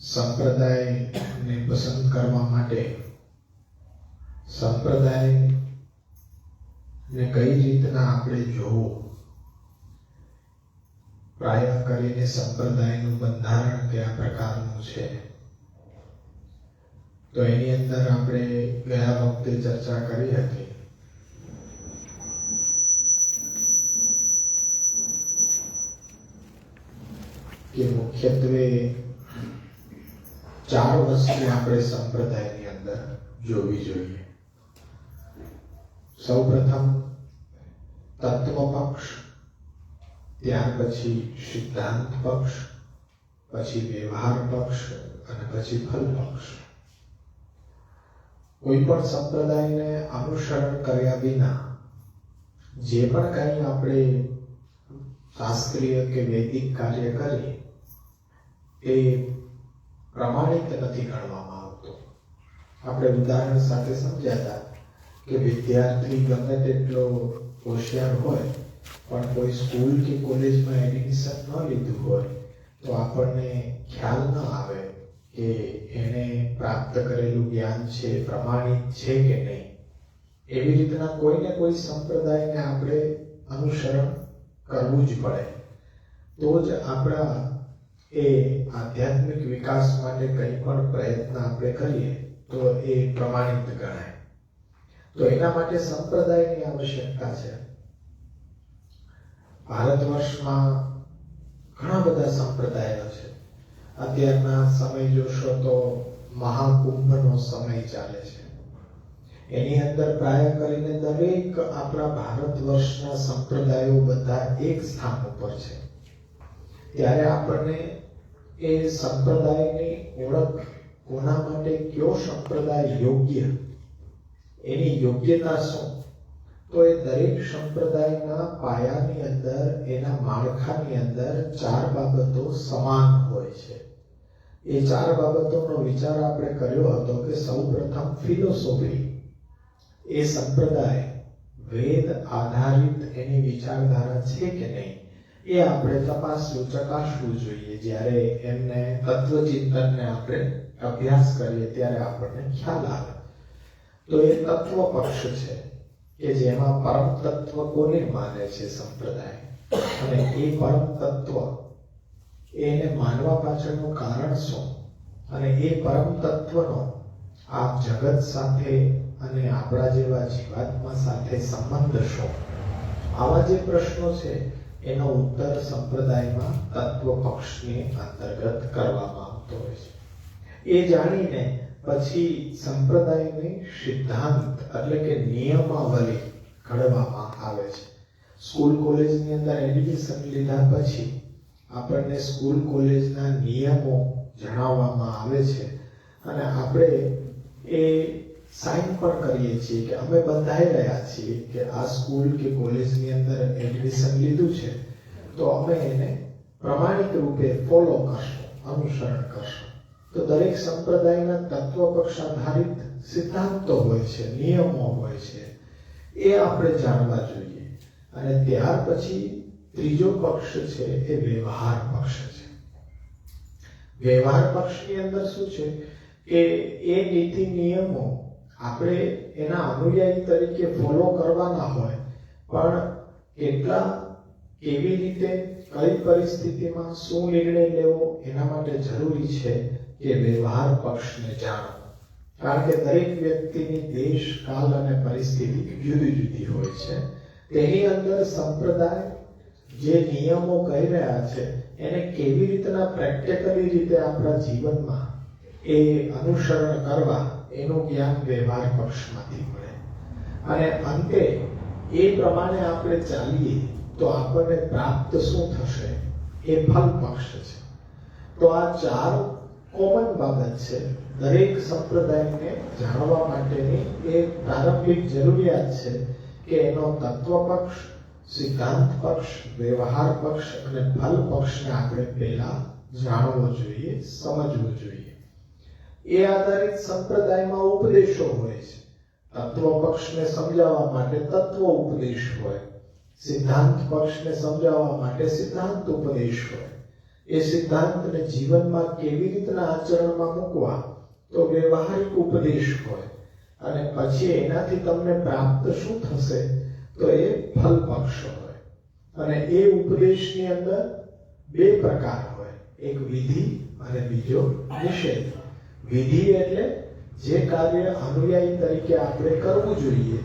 સંપ્રદાયને પસંદ કરવા માટે સંપ્રદાયને કઈ રીતના આપણે જોવું, પ્રાય કરીને સંપ્રદાયનું બંધારણ કયા પ્રકારનું છે, તો એની અંદર આપણે ગયા વખતે ચર્ચા કરી હતી કે મુખ્યત્વે 4 વસ્તુ આપણે સંપ્રદાયની અંદર જોવી જોઈએ. સૌપ્રથમ તત્વ પક્ષ, ત્યાર પછી સિદ્ધાંત પક્ષ, પછી વ્યવહાર પક્ષ અને પછી ફલ પક્ષ. કોઈ પણ સંપ્રદાયને અનુસરણ કર્યા વિના જે પણ કંઈ આપણે શાસ્ત્રીય કે વૈદિક કાર્ય કરીએ એ પ્રમાણિત નથી ગણવામાં આવતું. આપણે ઉદાહરણ સાથે સમજાતા કે વિદ્યાર્થી ગમે તેટલો હોશિયાર હોય પણ કોઈ સ્કૂલ કે કોલેજમાં એડમિશન ન લીધું હોય તો આપણને ખ્યાલ ન આવે કે એને પ્રાપ્ત કરેલું જ્ઞાન છે પ્રમાણિત છે કે નહીં. એવી રીતના કોઈને કોઈ સંપ્રદાયને આપણે અનુસરણ કરવું જ પડે, તો જ આપણા એ આધ્યાત્મિક વિકાસ માટે કંઈ પણ પ્રયત્ન આપણે કરીએ તો એ પ્રમાણિત ગણાય. તો એના માટે સંપ્રદાયની આવશ્યકતા છે. ભારત વર્ષમાં ઘણા બધા સંપ્રદાયો છે. અત્યારના સમય જોશો તો મહાકુંભનો સમય ચાલે છે. એની અંદર પ્રાય કરીને દરેક આપણા ભારત વર્ષના સંપ્રદાયો બધા એક સ્થાન ઉપર છે. ત્યારે આપણને એ સંપ્રદાયની ઓળખ, કોના માટે કયો સંપ્રદાય યોગ્ય, એની યોગ્યતા શું, તો એ દરેક સંપ્રદાયના પાયાની અંદર, એના માળખાની અંદર 4 બાબતો સમાન હોય છે. એ 4 બાબતોનો વિચાર આપણે કર્યો હતો કે સૌપ્રથમ ફિલોસોફી, એ સંપ્રદાય વેદ આધારિત એની વિચારધારા છે કે નહીં એ આપણે તપાસવું, ચકાસવું જોઈએ. જ્યારે એમને તત્વચિંતનને આપણે અભ્યાસ કરીએ ત્યારે આપણને ખ્યાલ આવે. તો એ તત્વ પક્ષ છે કે જેમાં પરમ તત્વ કોને માને છે સંપ્રદાય, અને એ પરમ તત્વ એને માનવા પાછળનું કારણ શું, અને એ પરમ તત્વનો આ જગત સાથે અને આપણા જેવા જીવાત્મા સાથે સંબંધ શું, આવા જે પ્રશ્નો છે એનો ઉત્તર સંપ્રદાયમાં તત્વ પક્ષની અંતર્ગત કરવામાં આવતો હોય છે. એ જાણીને પછી સંપ્રદાયની સિદ્ધાંત એટલે કે નિયમાવલી ઘડવામાં આવે છે. સ્કૂલ કોલેજની અંદર એડમિશન લીધા પછી આપણને સ્કૂલ કોલેજના નિયમો જણાવવામાં આવે છે અને આપણે એ સાઇન પણ કરીએ છીએ કે અમે બંધાઈ રહ્યા છીએ કે આ સ્કૂલ કે કોલેજની અંદર એડમિશન લીધું છે તો અમે એને પ્રમાણિક રૂપે ફોલો કરશું, અનુસરણ કરશું. તો દરેક સંપ્રદાયના તત્વપક્ષ આધારિત સિદ્ધાંતો હોય છે, નિયમો હોય છે, એ આપણે જાણવા જોઈએ. અને ત્યાર પછી ત્રીજો પક્ષ છે એ વ્યવહાર પક્ષ છે. વ્યવહાર પક્ષની અંદર શું છે કે એ નીતિ નિયમો આપણે એના અનુયાયી તરીકે ફોલો કરવાના હોય, પણ કેટલા, કેવી રીતે, કઈ પરિસ્થિતિમાં શું નિર્ણય લેવો એના માટે જરૂરી છે કે વ્યવહાર પક્ષને જાણો. કારણ કે દરેક વ્યક્તિની દેશ, કાલ અને પરિસ્થિતિ જુદી જુદી હોય છે. તેની અંદર સંપ્રદાય જે નિયમો કહી રહ્યા છે એને કેવી રીતના પ્રેક્ટિકલી રીતે આપણા જીવનમાં એ અનુસરણ કરવા એનું જ્ઞાન વ્યવહાર પક્ષમાંથી મળે. અને અંતે એ પ્રમાણે આપણે ચાલીએ તો આપણને પ્રાપ્ત શું થશે એ ફલ પક્ષ છે. તો આ ચાર કોમન બાબત છે દરેક સંપ્રદાયને જાણવા માટેની. એ પ્રારંભિક જરૂરિયાત છે કે એનો તત્વ પક્ષ, સિદ્ધાંત પક્ષ, વ્યવહાર પક્ષ અને ફલ પક્ષને આપણે પહેલા જાણવો જોઈએ, સમજવો જોઈએ. એ આધારિત સંપ્રદાયમાં ઉપદેશો હોય છે. તત્વ પક્ષને સમજાવવા માટે તત્વ ઉપદેશ હોય, સિદ્ધાંત પક્ષને સમજાવવા માટે સિદ્ધાંત ઉપદેશ હોય. એ સિદ્ધાંતને જીવનમાં કેવી રીતના આચરણમાં મૂકવા તો વ્યવહારિક ઉપદેશ હોય. અને પછી એનાથી તમને પ્રાપ્ત શું થશે તો એ ફલ પક્ષ હોય. અને એ ઉપદેશની અંદર બે પ્રકાર હોય, એક વિધિ અને બીજો નિષેધ. વિધિ એટલે જે કાર્ય અનુયાયી તરીકે આપણે કરવું જોઈએ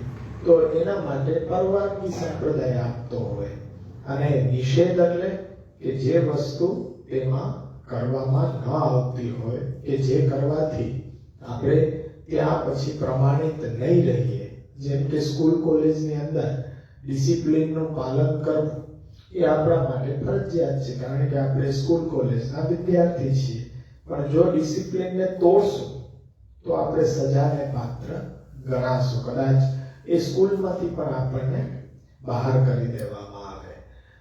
તો એના માટે પરવાનગી સંપ્રદાય આપતો હોય. અને નિષેધ એટલે કે જે વસ્તુ તેમાં કરવામાં ન આવતી હોય, કે જે કરવાથી આપણે ત્યાં પછી પ્રમાણિત નહીં રહીએ. જેમ કે સ્કૂલ કોલેજની અંદર ડિસિપ્લિનનું પાલન કરવું એ આપણા માટે ફરજિયાત છે, કારણ કે આપણે સ્કૂલ કોલેજના વિદ્યાર્થી છીએ. પણ જો ડિસિપ્લિનને તોડશું તો આપણે સજાને પાત્ર ગણાશું. કદાચ એ સ્કૂલમાંથી પણ આપણને બહાર કરી દેવામાં આવે.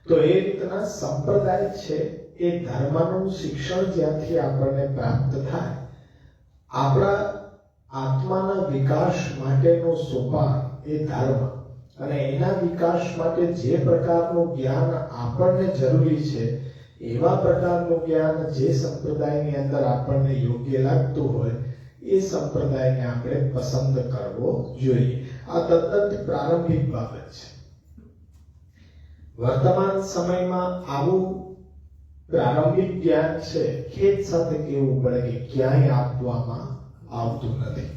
તો એ રીતના સંપ્રદાય છે એ ધર્મનું શિક્ષણ જ્યાંથી આપણને પ્રાપ્ત થાય, આપણા આત્માના વિકાસ માટેનું સોપાન એ ધર્મ, અને એના વિકાસ માટે જે પ્રકારનું જ્ઞાન આપણને જરૂરી છે એવા પ્રકારનું જ્ઞાન જે સંપ્રદાયની અંદર આપણને યોગ્ય લાગતું હોય એ સંપ્રદાયને આપણે પસંદ કરવો જોઈએ. આ તદ્દન પ્રારંભિક બાબત છે. વર્તમાન સમયમાં આવું પ્રારંભિક જ્ઞાન છે ખેદ સાથે કહેવું પડે કે ક્યાંય આપવામાં આવતું નથી.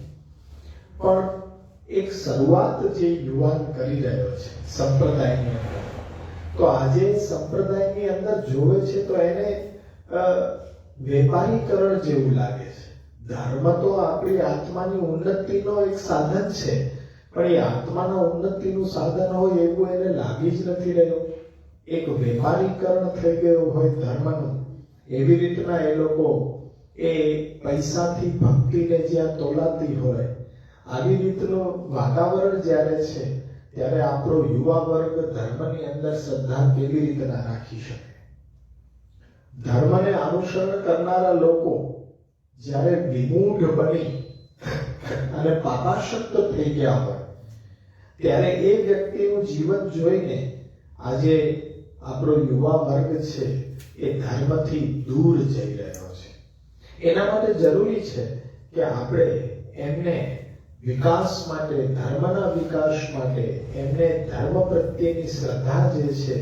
પણ એક શરૂઆત જે યુવાન કરી રહ્યો છે સંપ્રદાયની અંદર, તો આજે સંપ્રદાયની અંદર જોવે છે તો એને વેપારીકરણ જેવું લાગે છે. ધર્મ તો આપણી આત્માની ઉન્નતિનો એક સાધન છે, પણ એ આત્માના ઉન્નતિનું સાધન હોય એવું એને લાગી જ નથી રહ્યું. એક વેપારીકરણ થઈ ગયું હોય ધર્મનું. એવી રીતના એ લોકો એ પૈસાથી ભક્તિને જ્યાં તોલાતી હોય આવી રીતનું વાતાવરણ જ્યારે છે ત્યારે આપણો યુવા વર્ગ ધર્મની અંદર શ્રદ્ધા કેવી રીતના રાખી શકે? ધર્મને અનુસરણ કરનારા લોકો જ્યારે વિમૂઢ બની અને પાપાસક્ત થઈ ગયા હોય ત્યારે એ વ્યક્તિનું જીવન જોઈને આજે આપણો યુવા વર્ગ છે એ ધર્મથી દૂર જઈ રહ્યો છે. એના માટે જરૂરી છે કે આપણે એમને વિકાસ માટે, ધર્મના વિકાસ માટે, એમને ધર્મ પ્રત્યેની શ્રદ્ધા જે છે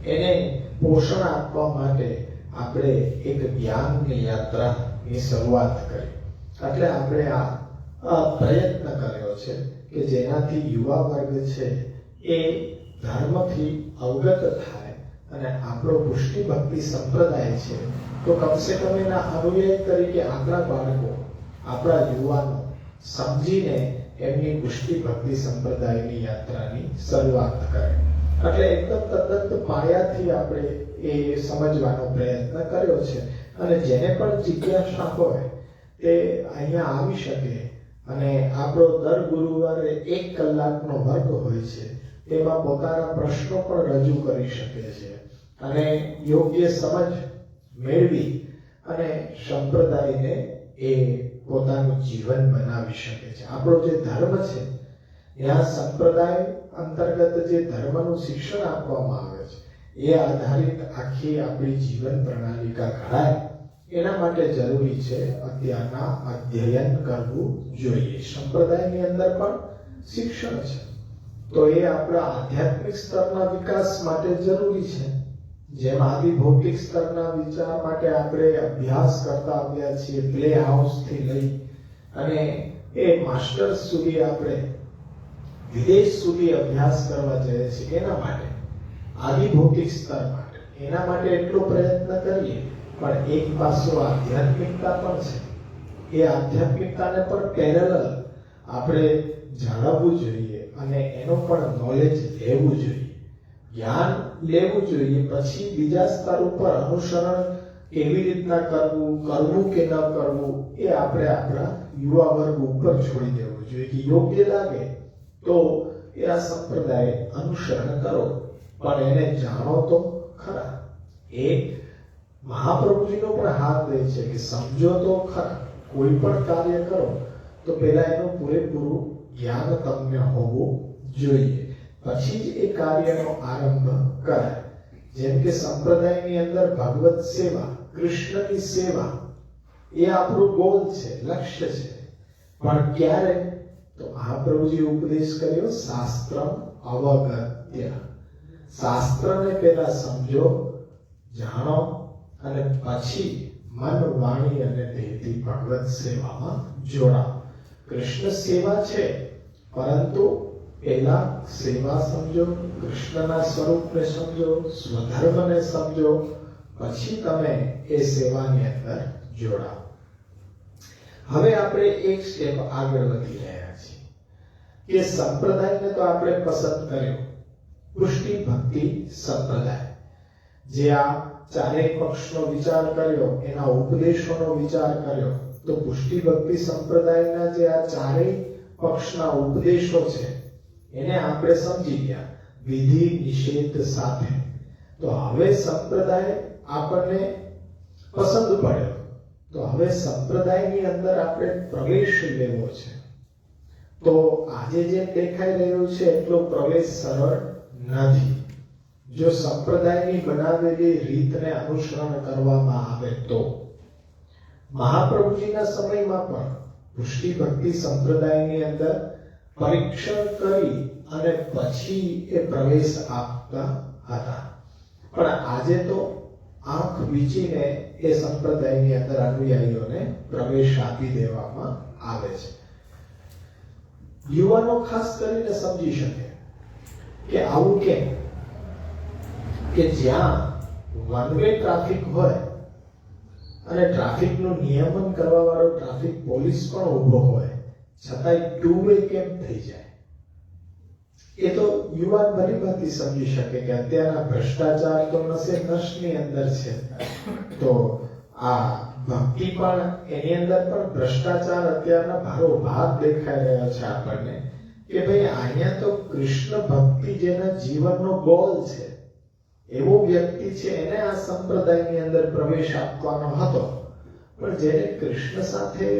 એને પોષણ આપવા માટે આપણે એક જ્ઞાનની યાત્રાની શરૂઆત કરી. એટલે આપણે આ પ્રયત્ન કર્યો છે કે જેનાથી યુવા વર્ગ છે એ ધર્મથી અવગત થાય અને આપણો પુષ્ટિ ભક્તિ સંપ્રદાય છે તો કમસે કમ એના અનુયાયી તરીકે આપણા બાળકો, આપણા યુવાનો સમજીને એમની પુષ્ટિ ભક્તિ સંપ્રદાયની યાત્રાની શરૂઆત કરે. એટલે એકદમ તદ્દન પાયાથી આપણે એ સમજવાનો પ્રયત્ન કર્યો છે. અને જેને પણ જિજ્ઞાસા હોય તે અહીંયા આવી શકે અને આપણો દર ગુરુવારે 1 કલાકનો વર્ગ હોય છે, તેમાં પોતાના પ્રશ્નો પણ રજૂ કરી શકે છે અને યોગ્ય સમજ મેળવી અને સંપ્રદાયને એ પોતાનું જીવન બનાવી શકે છે. આપણો જે ધર્મ છે ત્યાં સંપ્રદાય અંતર્ગત જે ધર્મનું શિક્ષણ આપવામાં આવે છે એ આધારિત આખી આપણી જીવન પ્રણાલિકા ઘડાય એના માટે જરૂરી છે અત્યારના અધ્યયન કરવું જોઈએ. સંપ્રદાયની અંદર પણ શિક્ષણ છે તો એ આપણા આધ્યાત્મિક સ્તરના વિકાસ માટે જરૂરી છે. જેમ આદિ ભૌતિક સ્તરના વિચાર માટે આપણે અભ્યાસ કરતા આવ્યા છીએ, પ્લે હાઉસથી લઈ અને એ માસ્ટર્સ સુધી આપણે વિદેશ સુધી અભ્યાસ કરવા જઈએ છીએ. એના માટે આદિ ભૌતિક સ્તર માટે એના માટે એટલો પ્રયત્ન કરીએ, પણ એક પાસો આધ્યાત્મિકતા પણ છે. એ આધ્યાત્મિકતાને પણ પેરેલલ આપણે જાળવવું જોઈએ અને એનો પણ નોલેજ લેવું જોઈએ, જ્ઞાન લેવું જોઈએ. પછી બીજા સ્તર ઉપર અનુસરણ કેવી રીતના કરવું કે ન કરવું એ આપણે આપણા યુવા વર્ગ ઉપર છોડી દેવું જોઈએ કે યોગ્ય લાગે તો એ આ સંપ્રદાય અનુસરણ કરો, પણ એને જાણો તો ખરા. એ મહાપ્રભુજીનો પણ હાથ રહે છે કે સમજો તો ખરા. કોઈ પણ કાર્ય કરો તો પહેલા એનું પૂરેપૂરું જ્ઞાન તમને હોવું જોઈએ, પછી જ એ કાર્યનો આરંભ કરાય. જેમ કે સંપ્રદાયની અંદર ભગવત સેવા, કૃષ્ણની સેવા એ આપણું ગોલ છે, લક્ષ્ય છે. પણ ક્યારે? તો મહાપ્રભુજી ઉપદેશ કર્યો શાસ્ત્રમ અવગત્ય. શાસ્ત્રને પહેલા સમજો, જાણો અને પછી મન, વાણી અને દેહથી ભગવત સેવામાં જોડાઓ. કૃષ્ણ સેવા છે, પરંતુ પહેલા સેવા સમજો, કૃષ્ણના સ્વરૂપને સમજો, સ્વધર્મને સમજો, પછી તમે એ સેવાની અંદર જોડાઓ. હવે આપણે એક સ્ટેપ આગળ વધી રહ્યા છીએ કે સંપ્રદાયને તો આપણે પસંદ કર્યો, પુષ્ટિ ભક્તિ સંપ્રદાય. જે આ ચારેય પક્ષનો વિચાર કર્યો, એના ઉપદેશોનો વિચાર કર્યો, તો પુષ્ટિ ભક્તિ સંપ્રદાયના જે આ ચારેય પક્ષના ઉપદેશો છે એને આપણે સમજી ગયા વિધિ નિષેધ સાથે. તો હવે સંપ્રદાય આપણને પસંદ પડ્યો, તો હવે સંપ્રદાયની અંદર આપણે પ્રવેશ લેવો છે. તો આજે જે દેખાઈ રહ્યું છે એટલો પ્રવેશ સરળ નથી. જો સંપ્રદાયની બનાવેલી રીતને અનુસરણ કરવામાં આવે તો મહાપ્રભુજીના સમયમાં પણ પુષ્ટિ ભક્તિ સંપ્રદાયની અંદર પરીક્ષણ કરી અને પછી એ પ્રવેશ આપતા હતા. પણ આજે તો આંખ વીંચીને એ સંપ્રદાયની અંદર અનુયાયીઓને પ્રવેશ આપી દેવામાં આવે છે. યુવાનો ખાસ કરીને સમજી શકે કે આવું કેમ, કે જ્યાં વન વે ટ્રાફિક હોય અને ટ્રાફિકનું નિયમન કરવા વાળો ટ્રાફિક પોલીસ પણ ઊભો હોય, છતાંય 2 વે કેમ થઈ જાય? એ તો યુવાન ભલીભાંતિ સમજી શકે કે અત્યારના ભ્રષ્ટાચાર તો નશે નશની અંદર છે. તો આ ભક્તિ પણ એની અંદર પણ ભ્રષ્ટાચાર અત્યારના ભારોભાર દેખાઈ રહ્યો છે આપણને કે ભાઈ અહીંયા તો કૃષ્ણ ભક્તિ જેના જીવનનો ગોલ છે એવો વ્યક્તિ છે, એને આ સંપ્રદાયની અંદર પ્રવેશ આપવાનો હતો. પણ જેને કૃષ્ણ સાથે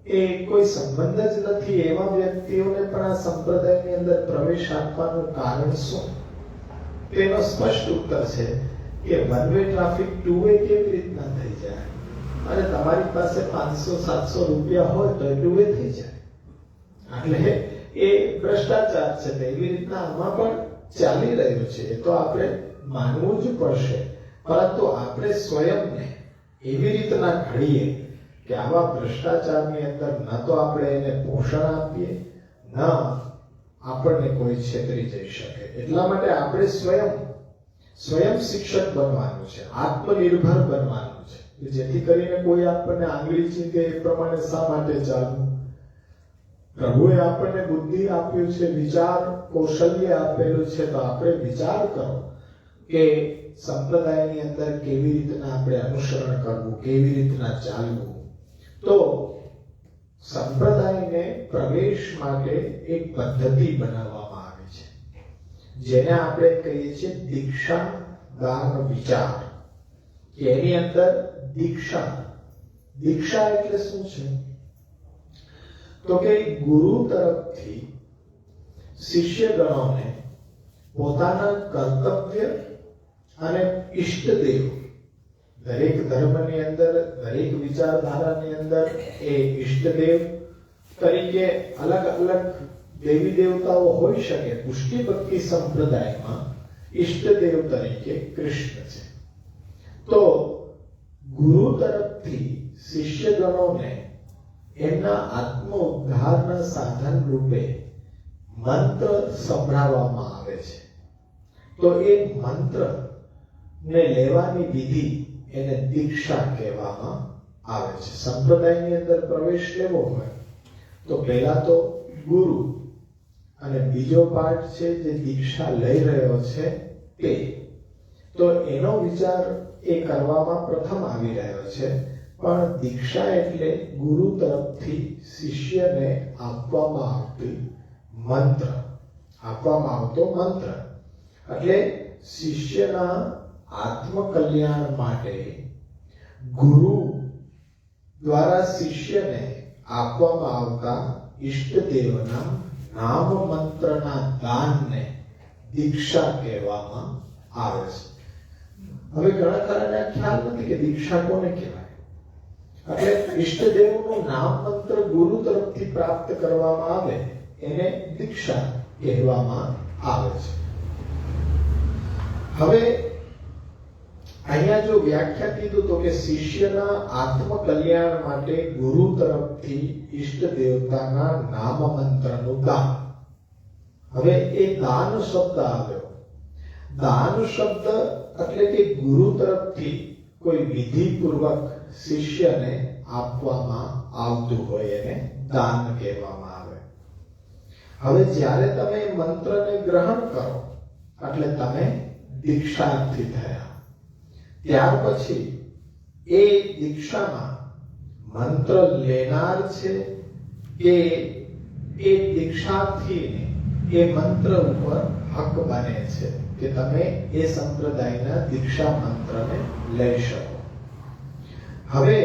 એ કોઈ સંબંધ જ નથી એવા વ્યક્તિઓને પણ આ સંપ્રદાયની અંદર પ્રવેશ આપવાનું કારણ શું? તેનો સ્પષ્ટ ઉત્તર છે કે વન વે ટ્રાફિક 2 વે કેવી રીતના થઈ જાય? અને તમારી પાસે 500-700 રૂપિયા હોય તો 2 વે થઈ જાય. એટલે એ ભ્રષ્ટાચાર છે. એવી રીતના આમાં પણ ચાલી રહ્યું છે. એ તો આપણે માનવું જ પડશે. પરંતુ આપણે સ્વયંને એવી રીતના ઘડીએ કે આવા ભ્રષ્ટાચારની અંદર ન તો આપણે એને પોષણ આપીએ, ન આપણને કોઈ છેતરી જઈ શકે. એટલા માટે આપણે સ્વયં શિક્ષક બનવાનું છે, આત્મનિર્ભર બનવાનું છે, જેથી કરીને કોઈ આપણને આંગળી ચીંધે એ પ્રમાણે શા માટે ચાલવું? પ્રભુએ આપણને બુદ્ધિ આપ્યું છે, વિચાર કૌશલ્ય આપેલું છે, તો આપણે વિચાર કરો કે સંપ્રદાયની અંદર કેવી રીતના આપણે અનુસરણ કરવું, કેવી રીતના ચાલવું, તો સંપ્રદાયને પ્રવેશ માટે એક પદ્ધતિ બનાવવામાં આવી છે, જેને આપણે કહીએ છીએ દીક્ષા દાન વિચાર. એની અંદર દીક્ષા એટલે શું છે? તો કે ગુરુ તરફથી શિષ્યગણોને પોતાના કર્તવ્ય અને ઈષ્ટદેવ, દરેક ધર્મની અંદર, દરેક વિચારધારાની અંદર એ ઈષ્ટદેવ તરીકે અલગ અલગ દેવી દેવતાઓ હોઈ શકે. પુષ્ટિ ભક્તિ સંપ્રદાયમાં ઈષ્ટદેવ તરીકે કૃષ્ણ છે. તો ગુરુ તરફથી શિષ્યગણોને એમના આત્મ ઉદ્ધારના સાધન રૂપે મંત્ર સંભળાવવામાં આવે છે. તો એ મંત્ર ને લેવાની વિધિ એને દીક્ષા કહેવામાં આવે છે. સંપ્રદાયની અંદર પ્રવેશ લેવો હોય તો પહેલા તો ગુરુ અને બીજો પાઠ છે જે દીક્ષા લઈ રહ્યો છે તે. તો એનો વિચાર એ કરવામાં પ્રથમ આવી રહ્યો છે. પણ દીક્ષા એટલે ગુરુ તરફથી શિષ્યને આપવામાં આવતો મંત્ર. એટલે શિષ્યના આત્મકલ્યાણ માટે ગુરુ દ્વારા શિષ્યને આપવામાં આવતા ઈષ્ટદેવના નામ મંત્રના દાનને દીક્ષા કહેવામાં આવે છે. હવે ઘણા ખરાને ખ્યાલ નથી કે દીક્ષા કોને કહેવાય. એટલે ઈષ્ટદેવનું નામ મંત્ર ગુરુ તરફથી પ્રાપ્ત કરવામાં આવે એને દીક્ષા કહેવામાં આવે છે. હવે અહીંયા જો વ્યાખ્યા કીધું તો કે શિષ્યના આત્મ કલ્યાણ માટે ગુરુ તરફથી ઈષ્ટ દેવતાના નામ મંત્રનું દાન. હવે એ દાન શબ્દ આવ્યો. દાન શબ્દ એટલે કે ગુરુ તરફથી કોઈ વિધિપૂર્વક શિષ્યને આપવામાં આવતું હોય એને દાન કહેવામાં આવે. હવે જ્યારે તમે મંત્રને ગ્રહણ કરો એટલે તમે દીક્ષાર્થી થયા. ત્યાર પછી એ દીક્ષામાં મંત્ર લેનાર છે કે એ દીક્ષાર્થીને એ મંત્ર ઉપર હક બને છે કે તમે એ સંપ્રદાયના દીક્ષા મંત્રને લઈ શકો. હવે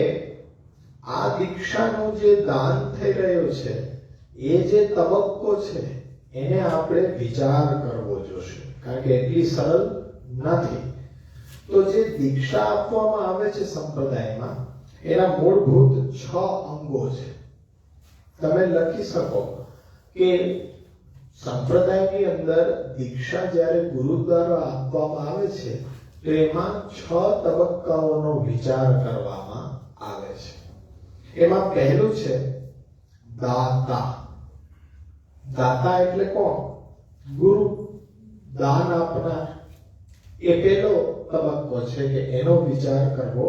આ દીક્ષાનું જે દાન થઈ રહ્યો છે એ જે તબક્કો છે એને આપણે વિચાર કરવો જોશે, કારણ કે એટલી સરળ નથી. તો જે દીક્ષા આપવામાં આવે છે સંપ્રદાયમાં એના મૂળભૂત 6 અંગો છે. તમે લખી શકો કે સંપ્રદાયની અંદર દીક્ષા જ્યારે ગુરુ દ્વારા આપવામાં આવે છે તો એમાં 6 તબક્કાઓનો વિચાર કરવામાં આવે છે. એમાં પહેલું છે દાતા. દાતા એટલે કોણ? ગુરુ, દાન આપનાર. એ પહેલો તબક્કો છે કે એનો વિચાર કરવો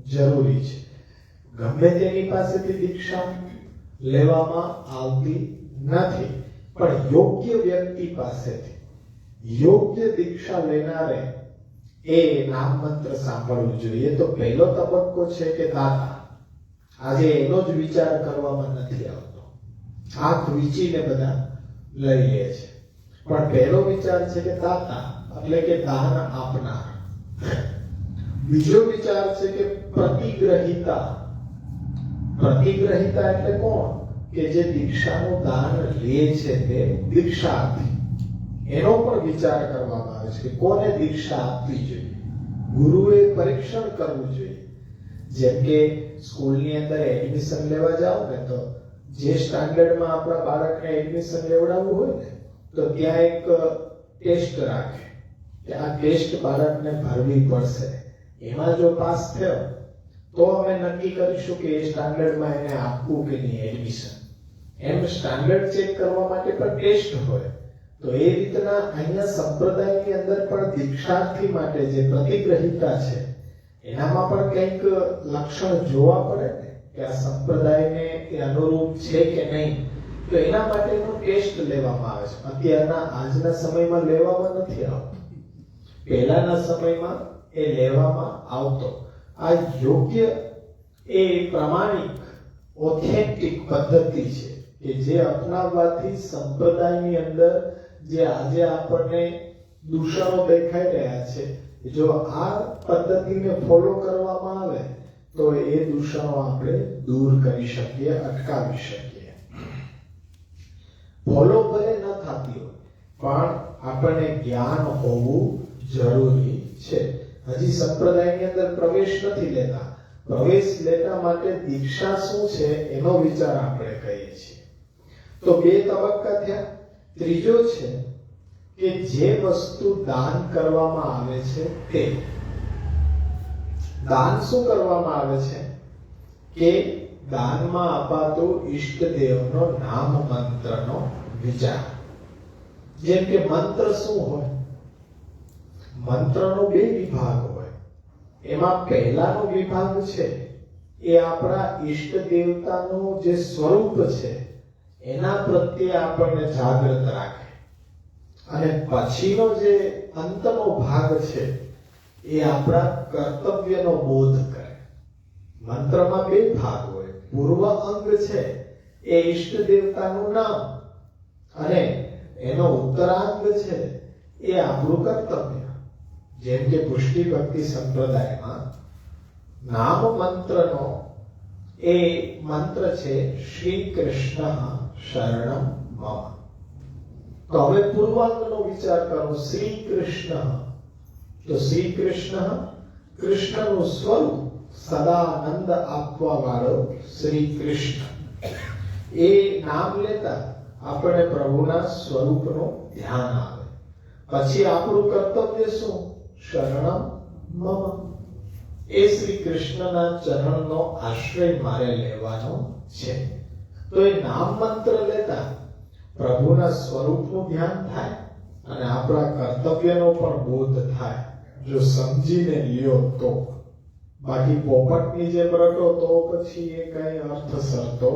જરૂરી છે. ગમે તેની પાસેથી દીક્ષા લેવામાં આવતી નથી, પણ યોગ્ય વ્યક્તિ પાસેથી યોગ્ય દીક્ષા લેનારે એ નામ મંત્ર સાંભળવું જોઈએ. તો પહેલો તબક્કો છે કે દાતા. આજે એનો જ વિચાર કરવામાં નથી આવતો. આંખ વીંચીને બધા લઈ લે છે, પણ પહેલો વિચાર છે કે દાતા એટલે કે દાન આપનાર. બીજો વિચાર છે કે પ્રતિગ્રહિતા. પ્રતિગ્રહિતા એટલે કોણ? કે જે દીક્ષાનું દાન લે છે તે દીક્ષાર્થી. એનો પણ વિચાર કરવામાં આવે છે કે કોને દીક્ષા આપવી જોઈએ. ગુરુએ પરીક્ષણ કરવું જોઈએ. જેમ કે સ્કૂલની અંદર એડમિશન લેવા જાઓ ને તો જે સ્ટાન્ડર્ડમાં આપણા બાળકને એડમિશન લેવડાવવું હોય ને તો ત્યાં એક ટેસ્ટ રાખે કે આ ટેસ્ટ બાળકને ભરવી પડશે. એમાં જો પાસ થયો તો અમે નક્કી કરીશું કે એ સ્ટાન્ડર્ડમાં એને આપવું કે નહીં એડમિશન. એમ સ્ટાન્ડર્ડ ચેક કરવા માટે પણ ટેસ્ટ હોય. તો એ રીતના અહીંયા સંપ્રદાયની અંદર પણ દીક્ષાર્થી માટે જે પ્રતિગ્રહિતા છે એનામાં પણ કંઈક લક્ષણ જોવા પડે ને કે આ સંપ્રદાયને એ અનુરૂપ છે કે નહીં. તો એના માટેનો ટેસ્ટ લેવામાં આવે છે. અત્યારના આજના સમયમાં લેવામાં નથી આવતો. પહેલાના સમયમાં એ લેવામાં આવતો. આ યોગ્ય એ પ્રમાણિક ઓથેન્ટિક પદ્ધતિ છે કે જે અપનાવવાથી સંપ્રદાયની અંદર જે આજે આપણને દૂષણો દેખાઈ રહ્યા છે, જો આ પદ્ધતિને ફોલો કરવામાં આવે તો એ દૂષણો આપણે દૂર કરી શકીએ, અટકાવી શકીએ. ફોલો ભલે ન થતી હોય પણ આપણને જ્ઞાન હોવું જરૂરી છે. હજી સંપ્રદાયની અંદર પ્રવેશ નથી લેતા. પ્રવેશ લેતા માટે દીક્ષા શું છે એનો વિચાર આપણે કરીએ છીએ. તો 2 તબક્કા થયા. ત્રીજો છે કે જે વસ્તુ દાન કરવામાં આવે છે તે દાન શું કરવામાં આવે છે કે દાનમાં અપાતો ઈષ્ટદેવનો નામ મંત્રનો વિચાર. જેમ કે મંત્ર શું હોય? મંત્રનો 2 વિભાગ હોય. એમાં પહેલાનો વિભાગ છે એ આપણા ઈષ્ટ દેવતાનું જે સ્વરૂપ છે એના પ્રત્યે આપણને જાગૃત રાખે, અને પછીનો જે અંતનો ભાગ છે એ આપણા કર્તવ્યનો બોધ કરે. મંત્રમાં 2 ભાગ હોય. પૂર્વ અંગ છે એ ઈષ્ટ દેવતાનું નામ, અને એનો ઉત્તરાંગ છે એ આપણું કર્તવ્ય. જેમ કે પુષ્ટિ ભક્તિ સંપ્રદાયમાં નામ મંત્રનો એ મંત્ર છે શ્રી કૃષ્ણ શરણમ મમ. તો હવે પૂર્વાંગનો વિચાર કરો. શ્રી કૃષ્ણ, તો શ્રી કૃષ્ણ કૃષ્ણનું સ્વરૂપ, સદાનંદ આપવા વાળો શ્રી કૃષ્ણ. એ નામ લેતા આપણે પ્રભુના સ્વરૂપનું ધ્યાન આવે. પછી આપણું કર્તવ્ય શું? શરણમ મમ. એ શ્રી કૃષ્ણના ચરણનો આશ્રય મારે લેવાનો છે. તો એ નામ મંત્ર લેતા પ્રભુના સ્વરૂપનું ધ્યાન થાય અને આપણા કર્તવ્યનો પણ બોધ થાય, જો સમજીને લ્યો તો. બાકી પોપટની જેમ રટો તો પછી એ કઈ અર્થ સરતો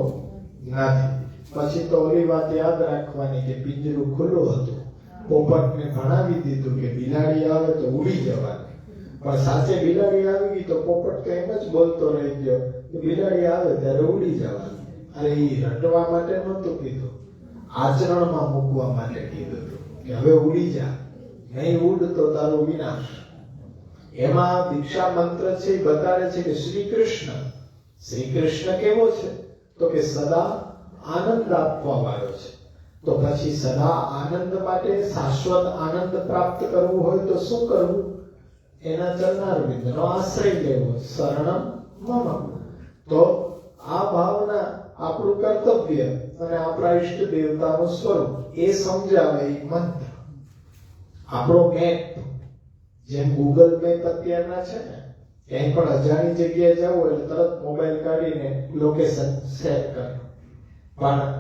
નથી. પછી તો ઓલી વાત યાદ રાખવાની કે પિંજરું ખુલ્લું હતું, પોપટને ભણાવી દીધું કે બિલાડી આવે તો ઉડી જવાની, પણ સાચે બિલાડી આવી ગઈ તો પોપટ તો એમ જ બોલતો રહી ગયો કે બિલાડી આવે ત્યારે ઉડી જવાની. અરે એ રટવા માટે નહોતું કીધું, આચરણમાં મૂકવા માટે કીધું કે હવે ઉડી જા, નહીં ઉડ તો તારો વિનાશ. એમાં દીક્ષા મંત્ર છે એ બતાડે છે કે શ્રી કૃષ્ણ કેવો છે? તો કે સદા આનંદ આપવા વાળો છે. તો પછી સદા આનંદ માટે શાશ્વત આનંદ પ્રાપ્ત કરવું હોય તો શું કરવું? એના ચરણારવિંદનો આશ્રય લેવો, શરણમ મમ. તો આ ભાવના આપણું કર્તવ્ય અને આપણા ઈષ્ટ દેવતાનું સ્વરૂપ એ સમજાવે એ મંત્ર. આપણો મેપ, જેમ ગૂગલ મેપ અત્યારના છે ને, ક્યાંય પણ અજાણી જગ્યાએ જવું એટલે તરત મોબાઈલ કાઢીને લોકેશન શેર કરે. પણ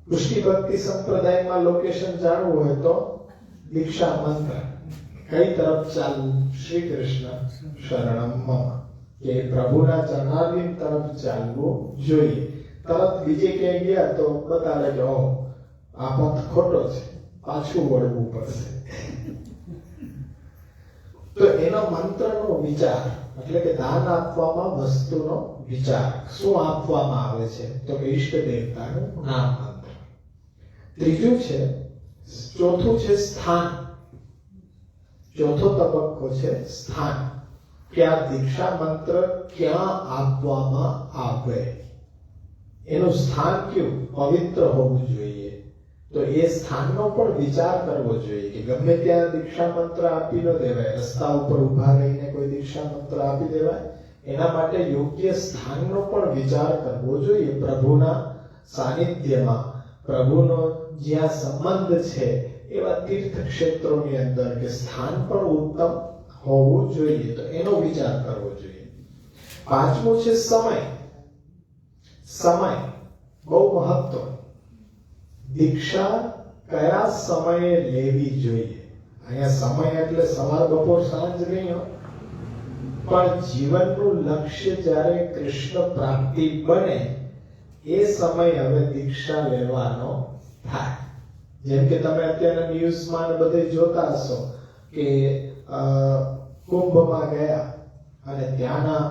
પુષ્ટિ ભક્તિ સંપ્રદાયમાં લોકેશન જાણવું હોય તો દીક્ષા મંત્ર, કઈ તરફ ચાલવું? શ્રી કૃષ્ણ શરણમ મમ, કે પ્રભુના ચરણારવિંદ તરફ ચાલવું જોઈએ. તરત બીજે ક્યાંય ગયા તો બતાવે કે ઓહ આ પથ ખોટો છે, પાછું વળવું પડશે. તો એનો મંત્રનો વિચાર એટલે કે દાન આપવામાં વસ્તુનો વિચાર. શું આપવામાં આવે છે? તો કે ઈષ્ટ દેવતાનું નામ મંત્ર. ત્રીજું છે, ચોથું છે સ્થાન. ચોથો તબક્કો છે સ્થાન, કે આ દીક્ષા મંત્ર ક્યાં આપવામાં આવે, એનું સ્થાન કેવું પવિત્ર હોવું જોઈએ. તો એ સ્થાનનો પણ વિચાર કરવો જોઈએ કે ગમે ત્યાં દીક્ષા મંત્ર આપી ન દેવાય. રસ્તા ઉપર ઉભા રહીને કોઈ દીક્ષા મંત્ર આપી દેવાય? એના માટે યોગ્ય સ્થાનનો પણ વિચાર કરવો જોઈએ. પ્રભુના સાનિધ્યમાં, પ્રભુનો જ્યાં સંબંધ છે એવા તીર્થ ક્ષેત્રોની અંદર કે સ્થાન પણ ઉત્તમ હોવું જોઈએ. તો એનો વિચાર કરવો જોઈએ. પાંચમું છે સમય. સમય બહુ મહત્વ. દીક્ષા કયા સમયે લેવી જોઈએ? અહીંયા સમય એટલે સવાર બપોર સાંજ નહીં, પણ જીવનનું લક્ષ્ય જ્યારે કૃષ્ણ પ્રાપ્તિ બને એ સમય હવે દીક્ષા લેવાનો થાય. જેમ કે તમે અત્યારે ન્યૂઝમાં બધે જોતા હશો કે કુંભમાં ગયા અને ત્યાંના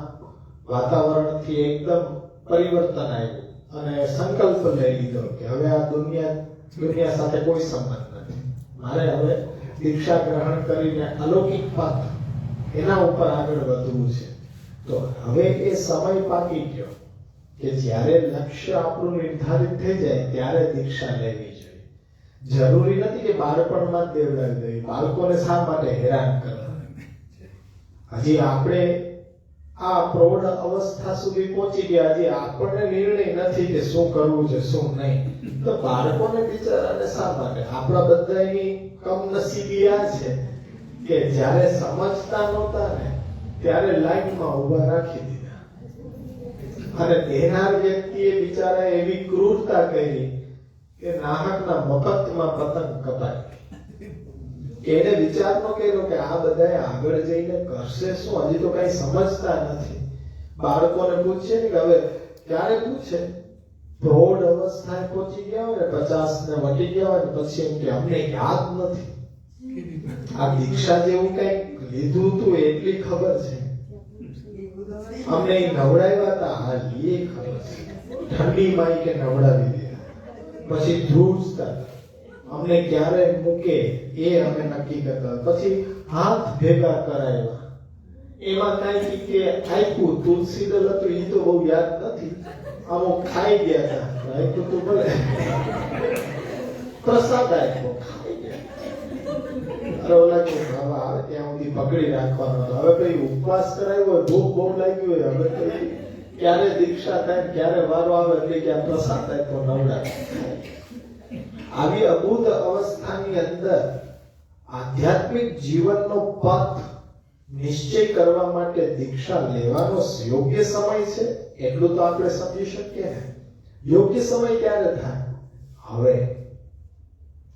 વાતાવરણથી એકદમ પરિવર્તન આવ્યું અને સંકલ્પ લઈ લીધો કે હવે આ દુનિયા સાથે કોઈ સંબંધ નથી, મારે હવે દીક્ષા ગ્રહણ કરીને અલૌકિક પથ એના ઉપર આગળ વધવું છે. તો હવે એ સમય પાકી ગયો કે જ્યારે લક્ષ્ય આપણું નિર્ધારિત થઈ જાય ત્યારે દીક્ષા લેવી જોઈએ. જરૂરી નથી કે બાળપણમાં જ દેવડાવી દેવી. બાળકોને શા માટે હેરાન કરવા? હજી આપણે આ પ્રૌઢ અવસ્થા સુધી પહોંચી ગયા, હજી આપણને નિર્ણય નથી કે શું કરવું છે શું નહીં. તો બાળકોને બિચારાને શા માટે? આપણા બધાની કમનસીબી આ છે કે જ્યારે સમજતા નહોતા ને ત્યારે લાઈનમાં ઉભા રાખી દીધા અને દેનાર વ્યક્તિએ બિચારા એવી ક્રૂરતા કરી કે નાહકના મફતમાં પતંગ કપાઈ. એને વિચાર ન કર્યો કે આ બધા આગળ જઈને કરશે શું, હજી તો કઈ સમજતા નથી. બાળકોને પૂછે ને કે હવે ક્યારે પૂછે, પ્રૌઢ અવસ્થાએ પહોંચી ગયા હોય ને 50 ને વટી ગયા હોય ને પછી એમ કે અમને યાદ નથી. આ દીક્ષા જેવું કઈ લીધું તું એટલી ખબર છે, અમને નવડાવ્યા હતા હાલી એ ખબર છે, ઠંડી માં કે નવડાવી દીધા, પછી ધ્રુજતા અમને ક્યારે મૂકે એ અમે નક્કી કરતા, પછી હાથ ભેગા કરાવ્યા, એમાં કઈ કે આપ્યું તુલસી દળ હતું એ તો બહુ યાદ નથી, અમુક ખાઈ ગયા હતા, આપ્યું તો ભલે પ્રસાદ આપ્યો ખાઈ ગયા. અરે ઓલા કે બાબા આવે ત્યાં સુધી પકડી રાખવાનો હતો, હવે કઈ ઉપવાસ કરાવ્યો હોય, ભૂખ બહુ લાગી હોય, હવે કઈ ક્યારે દીક્ષા થાય ક્યારે વારો આવે એટલે કે આ પ્રસાદ આપ્યો નવડા. આવી અબુધ અવસ્થાની અંદર આધ્યાત્મિક જીવનનો પથ નિશ્ચય કરવા માટે દીક્ષા લેવાનો યોગ્ય સમય છે એટલું તો આપણે સમજી શકીએ ને. યોગ્ય સમય ક્યારે થાય? હવે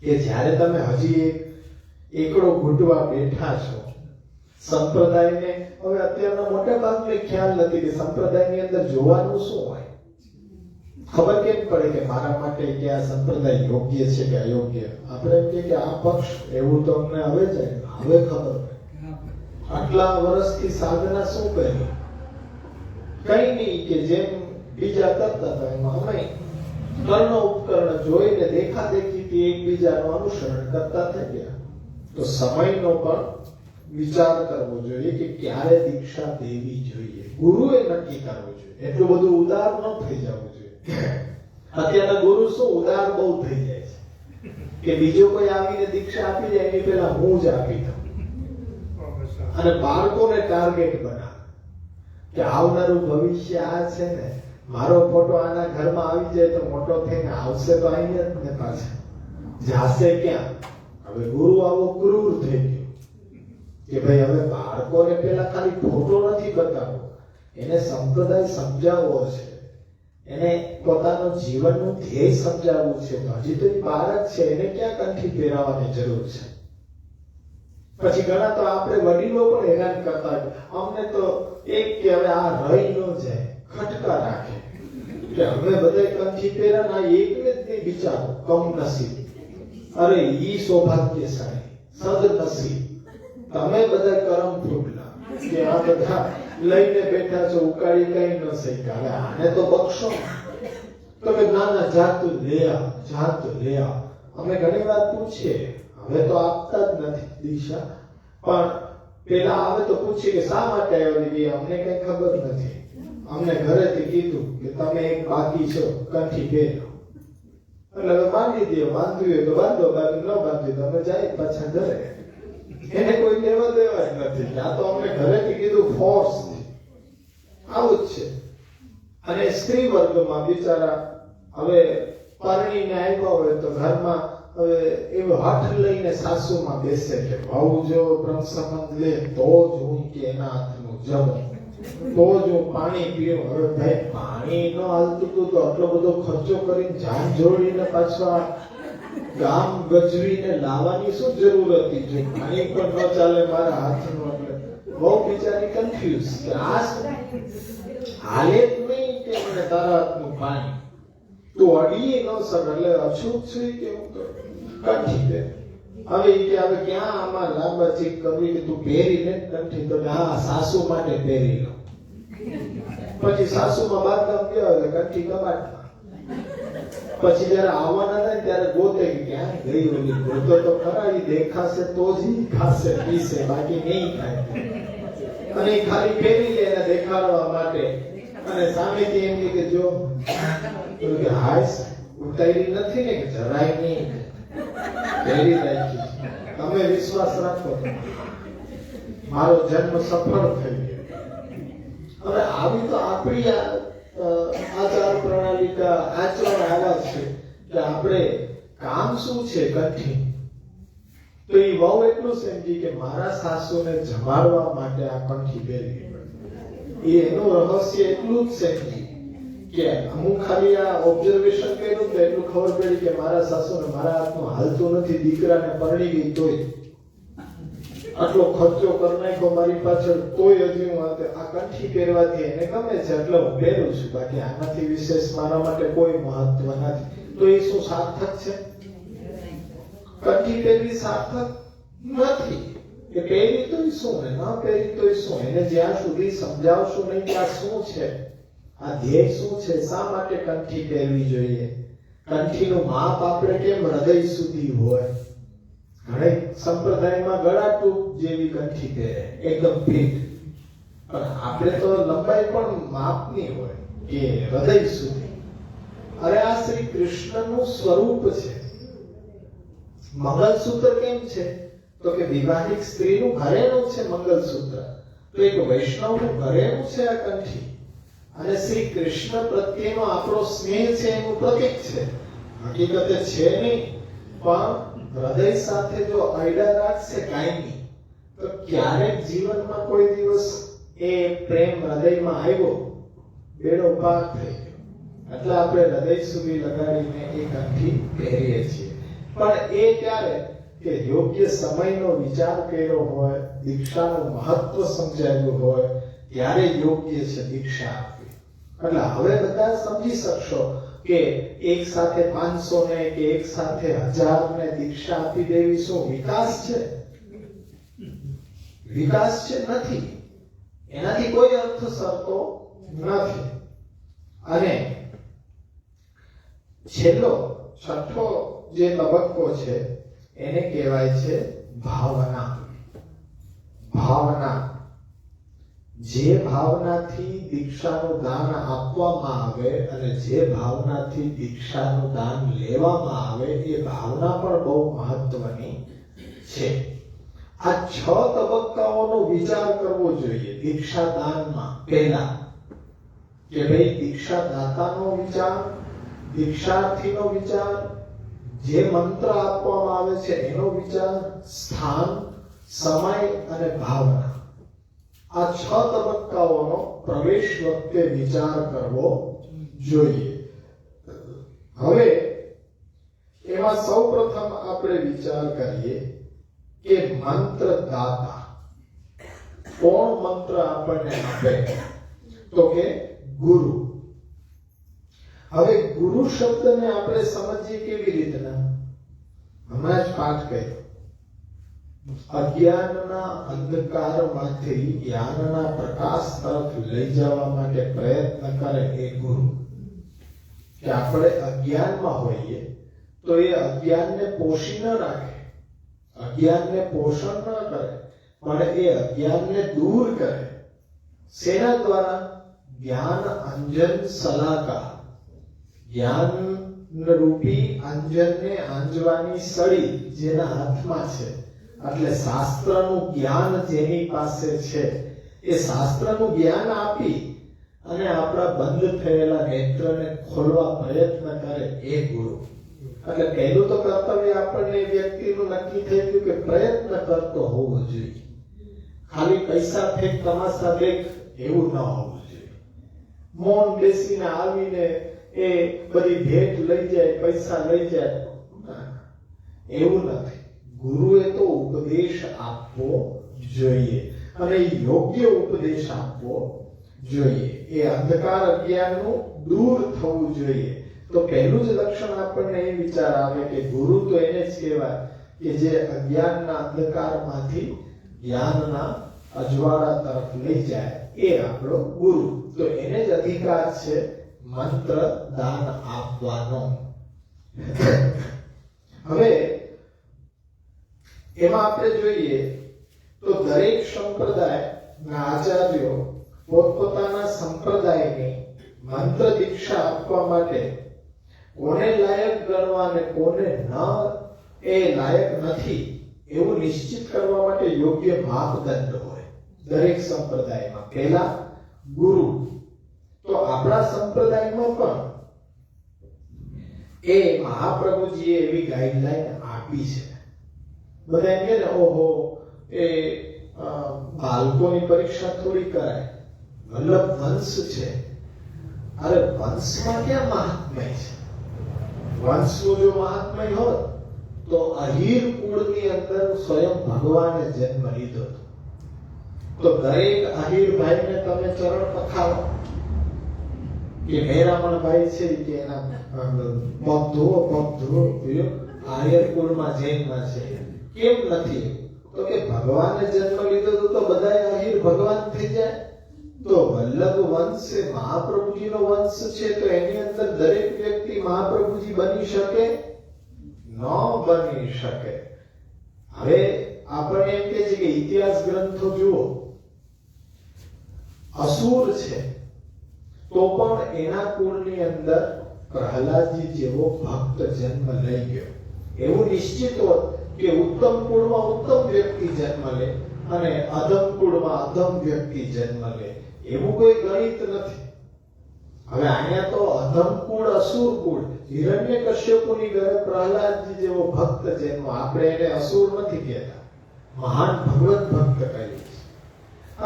કે જ્યારે તમે હજી એકડો ઘૂંટવા બેઠા છો. સંપ્રદાયને હવે અત્યારના મોટા ભાગને ખ્યાલ નથી કે સંપ્રદાયની અંદર જોવાનું શું હોય. ખબર કેમ પડે કે મારા માટે કે આ સંપ્રદાય યોગ્ય છે કે અયોગ્ય? આપણે એમ કે આ પક્ષ એવું તો અમને હવે જાય, હવે ખબર પડે. આટલા વર્ષથી સાધના શું કરી? કઈ નહીં કે જેમ બીજા કરતા હતા એમાં અમે કર્ણ ઉપકરણ જોઈને દેખાદેખીથી એકબીજાનું અનુસરણ કરતા થઈ ગયા. તો સમયનો પણ વિચાર કરવો જોઈએ કે ક્યારે દીક્ષા દેવી જોઈએ. ગુરુએ નક્કી કરવું જોઈએ, એટલું બધું ઉદાર ન થઈ જવું જોઈએ. અત્યારના ગુરુ શું ઉદાર બહુ થઈ જાય છે કે બીજો કોઈ આવીને દીક્ષા આપી જાય એની પહેલા હું જ આપી દઉં અને બાળકોને ટાર્ગેટ બનાવે કે આવનારું ભવિષ્ય આ છે ને, મારો ફોટો આના ઘરમાં આવી જાય તો મોટો થઈને આવશે તો અહીંયા જ ને પાછા જાશે ક્યાં? હવે ગુરુ આવો ક્રૂર થઈ ગયો કે ભાઈ હવે બાળકોને પેલા ખાલી ફોટો નથી બતાવવો, એને સંપ્રદાય સમજાવવો છે, એને પોતાનું જીવનનું ધ્યેય સમજાવવું છે. હજી તો એ બાળક છે, એને ક્યાં કંઠી પહેરાવવાની જરૂર છે? પછી ઘણા તો આપણે વડીલો પણ હેરાન કરતા હોય, અમને તો એક કે હવે આ રહી ન જાય, ખટકા રાખે કે હવે બધા કંઠી પહેરા ના એકને જ નહીં બિચારો કમનસીબ. અરે ઈ સૌભાગ્યશાળી સદનસીબ, તમે બધા કરમ ફૂટલા કે આ બધા લઈને બેઠા છો, ઉકાળી કઈ ન શક્યા, હવે આને તો બક્ષો. તમે નાના જાતું લે આવ, જાતું લે આવ. અમે ઘણી વાર પૂછીએ, હવે તો આપતા જ નથી દીક્ષા, પણ પેલા આવે તો પૂછીએ કે શા માટે આવ્યો? અમને કઈ ખબર નથી, અમને ઘરેથી કીધું કે તમે એક બાકી છો, કંઠી પહેરો. એટલે હવે બાંધી દો, બાંધવી હોય તો બાંધો, બાકી ન બાંધી તો અમે જાય પાછા ઘરે. એને કોઈ લેવા દેવા જ નથી. આ તો અમને ઘરેથી કીધું ફોર્સ. આવું જ છે. અને સ્ત્રી વર્ગમાં બિચારા હવે પરણીને આવ્યા હોય તો ઘરમાં હવે એવો હાથ લઈને સાસુમાં બેસે કે ભાવ જો બ્રહ્મ સંબંધ લે તો જ હું કે એના હાથનું જમું, તો જ હું પાણી પીવું. હવે ભાઈ પાણી ન હાલતું તો આટલો બધો ખર્ચો કરીને જાન જોડીને પાછા ગામ ગજવીને લાવવાની શું જરૂર હતી? જો પાણી પણ ન ચાલે મારા હાથનું એટલે બહુ બિચારી કન્ફ્યુઝ કે આ હાલે જ નહીં કે મને તારા હાથનું પાણી તો અડીએ ન સર એટલે અછૂત છે કે હું તો કંઠી દે. હવે ઈ કે હવે ક્યાં આમાં લાંબા ચીક કરવી કે તું પહેરી લે કંઠી, તો કે હા સાસુ માટે પહેરી લો. પછી સાસુમાં બાદગામ ગયો એટલે કંઠી કબાટમાં. પછી જયારે આવવાના થાય ત્યારે ગોતે કે ક્યાં ગઈ ઓલી, ગોતો તો ખરા, ઈ દેખાશે તો જ ઈ ખાશે પીશે, બાકી નહીં ખાય. અને ઈ ખાલી પહેરી લે એને દેખાડવા માટે, અને સામેથી એમ કે જો કે હાય ઉતારી નથી ને, કે જરાય નહીં પહેરી રાખી. તમે વિશ્વાસ રાખો મારો જન્મ સફળ થઈ ગયો. હવે આવી તો આપણી આચાર પ્રણાલિકા આચરણ આવા છે કે આપણે કામ શું છે કંઠી, તો એ બહુ એટલું સમજી કે મારા સાસુને જમાડવા માટે આ કંઠી પહેરવી પડે. એનું રહસ્ય એટલું જ સમજી કે હું ખાલી આ ઓબ્ઝર્વેશન કર્યું તો એટલું ખબર પડી કે મારા સાસુને મારા હાથમાં હાલતું નથી, દીકરાને પરણી ગઈ તોય આટલો ખર્ચો કરી નાખ્યો મારી પાછળ, તોય હજી હું આ કંઠી પહેરવાથી એને ગમે છે એટલે હું પહેરું છું, બાકી આનાથી વિશેષ મારા માટે કોઈ મહત્વ નથી. તો એ શું સાર્થક છે? કંઠી પહેરવી સાર્થક નથી. કે પહેરી તોય શું ને ન પહેરી તોય શું, એને જ્યાં સુધી સમજાવશું નહીં કે આ શું છે, આ ધ્યેય શું છે, શા માટે કંઠી પહેરવી જોઈએ. કંઠીનું માપ આપણે કેમ હૃદય સુધી હોય. ઘણા સંપ્રદાયમાં ગળા ટૂંક જેવી કંઠી પહેરે, એકદમ ફિટ, પણ આપણે તો લંબાઈ પણ માપની હોય કે હૃદય સુધી. અરે આ શ્રી કૃષ્ણનું સ્વરૂપ છે. મંગલસૂત્ર કેમ છે? તો કે વિવાહિક સ્ત્રીનું ઘરેણું છે મંગલસૂત્ર, તો એક વૈષ્ણવનું ઘરેણું છે આ કંઠી. અને શ્રી કૃષ્ણ પ્રત્યેનો આપણો સ્નેહ છે એનું પ્રતીક છે. હકીકતે છે નહીં, પણ હૃદય સાથે જો અયડા રાખશે કાયમી, તો ક્યારેક જીવનમાં કોઈ દિવસ એ પ્રેમ હૃદયમાં આવ્યો, બેડો પાર થઈ ગયો. એટલે આપણે હૃદય સુધી લગાડીને એ કંઠી પહેરીએ છીએ. પણ એ ક્યારે કે યોગ્ય સમયનો વિચાર કર્યો હોય, દીક્ષાનું મહત્વ સમજાવ્યું હોય, ત્યારે યોગ્ય છે દીક્ષા આપવી. એટલે હવે બધા સમજી શકશો કે એક સાથે 500 ને કે એક સાથે 1000 ને દીક્ષા આપી દેવી શું વિકાસ છે? વિકાસ છે નથી. એનાથી કોઈ અર્થ સરતો નથી. અને છેલ્લો છઠ્ઠો જે તબક્કો છે એને કહેવાય છે ભાવના. ભાવના, જે ભાવનાથી દીક્ષાનું દાન આપવામાં આવે અને જે ભાવનાથી દીક્ષાનું દાન લેવામાં આવે, એ ભાવના પણ બહુ મહત્વની છે. આ 6 તબક્કાઓનો વિચાર કરવો જોઈએ દીક્ષા દાનમાં. પહેલા કે ભાઈ દીક્ષા દાતાનો વિચાર, દીક્ષાર્થીનો વિચાર, જે મંત્ર આપવામાં આવે છે એનો વિચાર, સ્થાન, સમય અને ભાવના. આ 6 તબક્કાઓનો પ્રવેશ વખતે વિચાર કરવો જોઈએ. હવે એમાં સૌપ્રથમ આપણે વિચાર કરીએ કે મંત્ર દાતા કોણ મંત્ર આપણને આપે? તો કે ગુરુ. હવે ગુરુ શબ્દને આપણે સમજીએ કેવી રીતના? હમણાં જ પાઠ કર્યો. અજ્ઞાનના અંધકારમાંથી જ્ઞાનના પ્રકાશ તરફ લઈ જવા માટે પ્રયત્ન કરે એ ગુરુ. કે આપણે અજ્ઞાનમાં હોઈએ તો એ અજ્ઞાનને પોષી ન રાખે, અજ્ઞાનને પોષણ ન કરે, પણ એ અજ્ઞાનને દૂર કરે. શેના દ્વારા? જ્ઞાન અંજન સલાકા. જ્ઞાન રૂપી અંજનને આંજવાની સળી જેના હાથમાં છે, એટલે શાસ્ત્રનું જ્ઞાન જેની પાસે છે, એ શાસ્ત્રનું જ્ઞાન આપી અને આપણા બંધ થયેલા નેત્રને ખોલવા પ્રયત્ન કરે એ ગુરુ. એટલે પહેલું તો કર્તવ્ય આપણને વ્યક્તિનું નક્કી થઈ ગયું કે પ્રયત્ન કરતો હોવો જોઈએ. ખાલી પૈસા ફેંક, તમાશા દેખ એવું ન હોવું જોઈએ. મૌન બેસીને આવીને એ બધી ભેટ લઈ જાય, પૈસા લઈ જાય, એવું નથી. ગુરુએ તો ઉપદેશ આપવો જોઈએ અને યોગ્ય ઉપદેશ આપવો જોઈએ. એ અંધકાર અજ્ઞાનનું દૂર થવું જોઈએ. તો પહેલું જ લક્ષણ આપણને એ વિચાર આવે કે ગુરુ તો એને જ કહેવાય કે જે અજ્ઞાનના અંધકારમાંથી જ્ઞાનના અજવાળા તરફ લઈ જાય એ આપણો ગુરુ. તો એને જ અધિકાર છે મંત્ર દાન આપવાનો. હવે એમાં આપણે જોઈએ તો દરેક સંપ્રદાયના આચાર્યો પોતપોતાના સંપ્રદાયની મંત્ર દીક્ષા આપવા માટે કોને લાયક ગણવા અને કોને ન એ લાયક નથી એવું નિશ્ચિત કરવા માટે યોગ્ય માપદંડ હોય દરેક સંપ્રદાયમાં. પહેલા ગુરુ. તો આપણા સંપ્રદાયમાં પણ એ મહાપ્રભુજીએ એવી ગાઈડલાઈન આપી છે. બધા એમ કે ને ઓહો એ બાળકોની પરીક્ષા થોડી કરાય, વલ્લભ વંશ છે. અરે વંશમાં ક્યાં મહાત્મય છે? વંશનું જો મહાત્મય હોત તો અહીર કુળની અંદર સ્વયં ભગવાને જન્મ લીધો હતો. તો દરેક અહીર ભાઈને તમે ચરણ પખાવો કે મેરામણભાઈ છે કે એના પગ ધુઓ આર્ય કુળમાં જૈનમાં છે. કેમ નથી? તો કે ભગવાને જન્મ લીધો તો બધા અહીર ભગવાન થઈ જાય. તો વલ્લભ વંશ એ મહાપ્રભુજીનો વંશ છે. તો એની અંદર દરેક વ્યક્તિ મહાપ્રભુજી બની શકે? ન બની શકે. હવે આપણે એમ કે છે કે ઇતિહાસ ગ્રંથો જુઓ, અસુર છે તો પણ એના કુળની અંદર પ્રહલાદજી જેવો ભક્ત જન્મ લઈ ગયો. એવું નિશ્ચિત હોત કે ઉત્તમ કુળમાં ઉત્તમ વ્યક્તિ જન્મ લે અને અધમ કુળમાં અધમ વ્યક્તિ જન્મ લે, એવું કોઈ ગણિત નથી. હવે અહીંયા તો અધમ કુળ અસુર કુળ, હિરણ્યકશ્યપુની ઘરે પ્રહલાદજી જેવો ભક્ત જન્મ. આપણે એને અસુર નથી કહેતા, મહાન ભગવત ભક્ત કહીએ છીએ.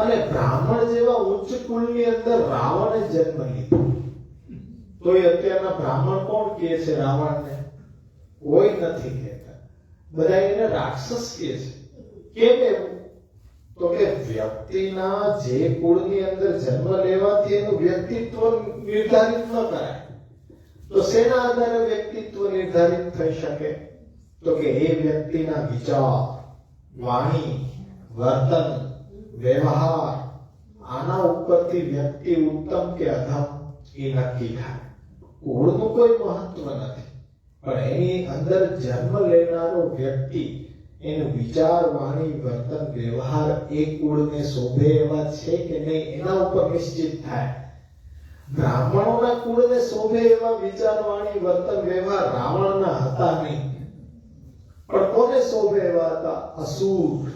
અને બ્રાહ્મણ જેવા ઉચ્ચ કુળની અંદર રાવણે જન્મ લીધો. તો એ અત્યારના બ્રાહ્મણ કોણ કહે છે રાવણને? કોઈ નથી કહેતા, બધા એને રાક્ષસ કહે છે. કેમ એવું? તો કે વ્યક્તિના જે કુળની અંદર જન્મ લેવાથી એનું વ્યક્તિત્વ નિર્ધારિત ન કરાય. તો શેના આધારે વ્યક્તિત્વ નિર્ધારિત થઈ શકે? તો કે એ વ્યક્તિના વિચાર, વાણી, વર્તન, વ્યવહાર, આના ઉપરથી વ્યક્તિ ઉત્તમ કે અધમ એ નક્કી થાય. કુળનું કોઈ મહત્વ નથી, પણ એની અંદર જન્મ લેનારો વ્યક્તિ એનું વિચાર, વાણી, વર્તન, વ્યવહાર એ કુળને શોભે એવા છે કે નહીં એના ઉપર નિશ્ચિત થાય. બ્રાહ્મણોના કુળને શોભે એવા વિચાર, વાણી, વર્તન, વ્યવહાર રાવણના હતા નહીં, પણ કોને શોભે એવા હતા? અસુર.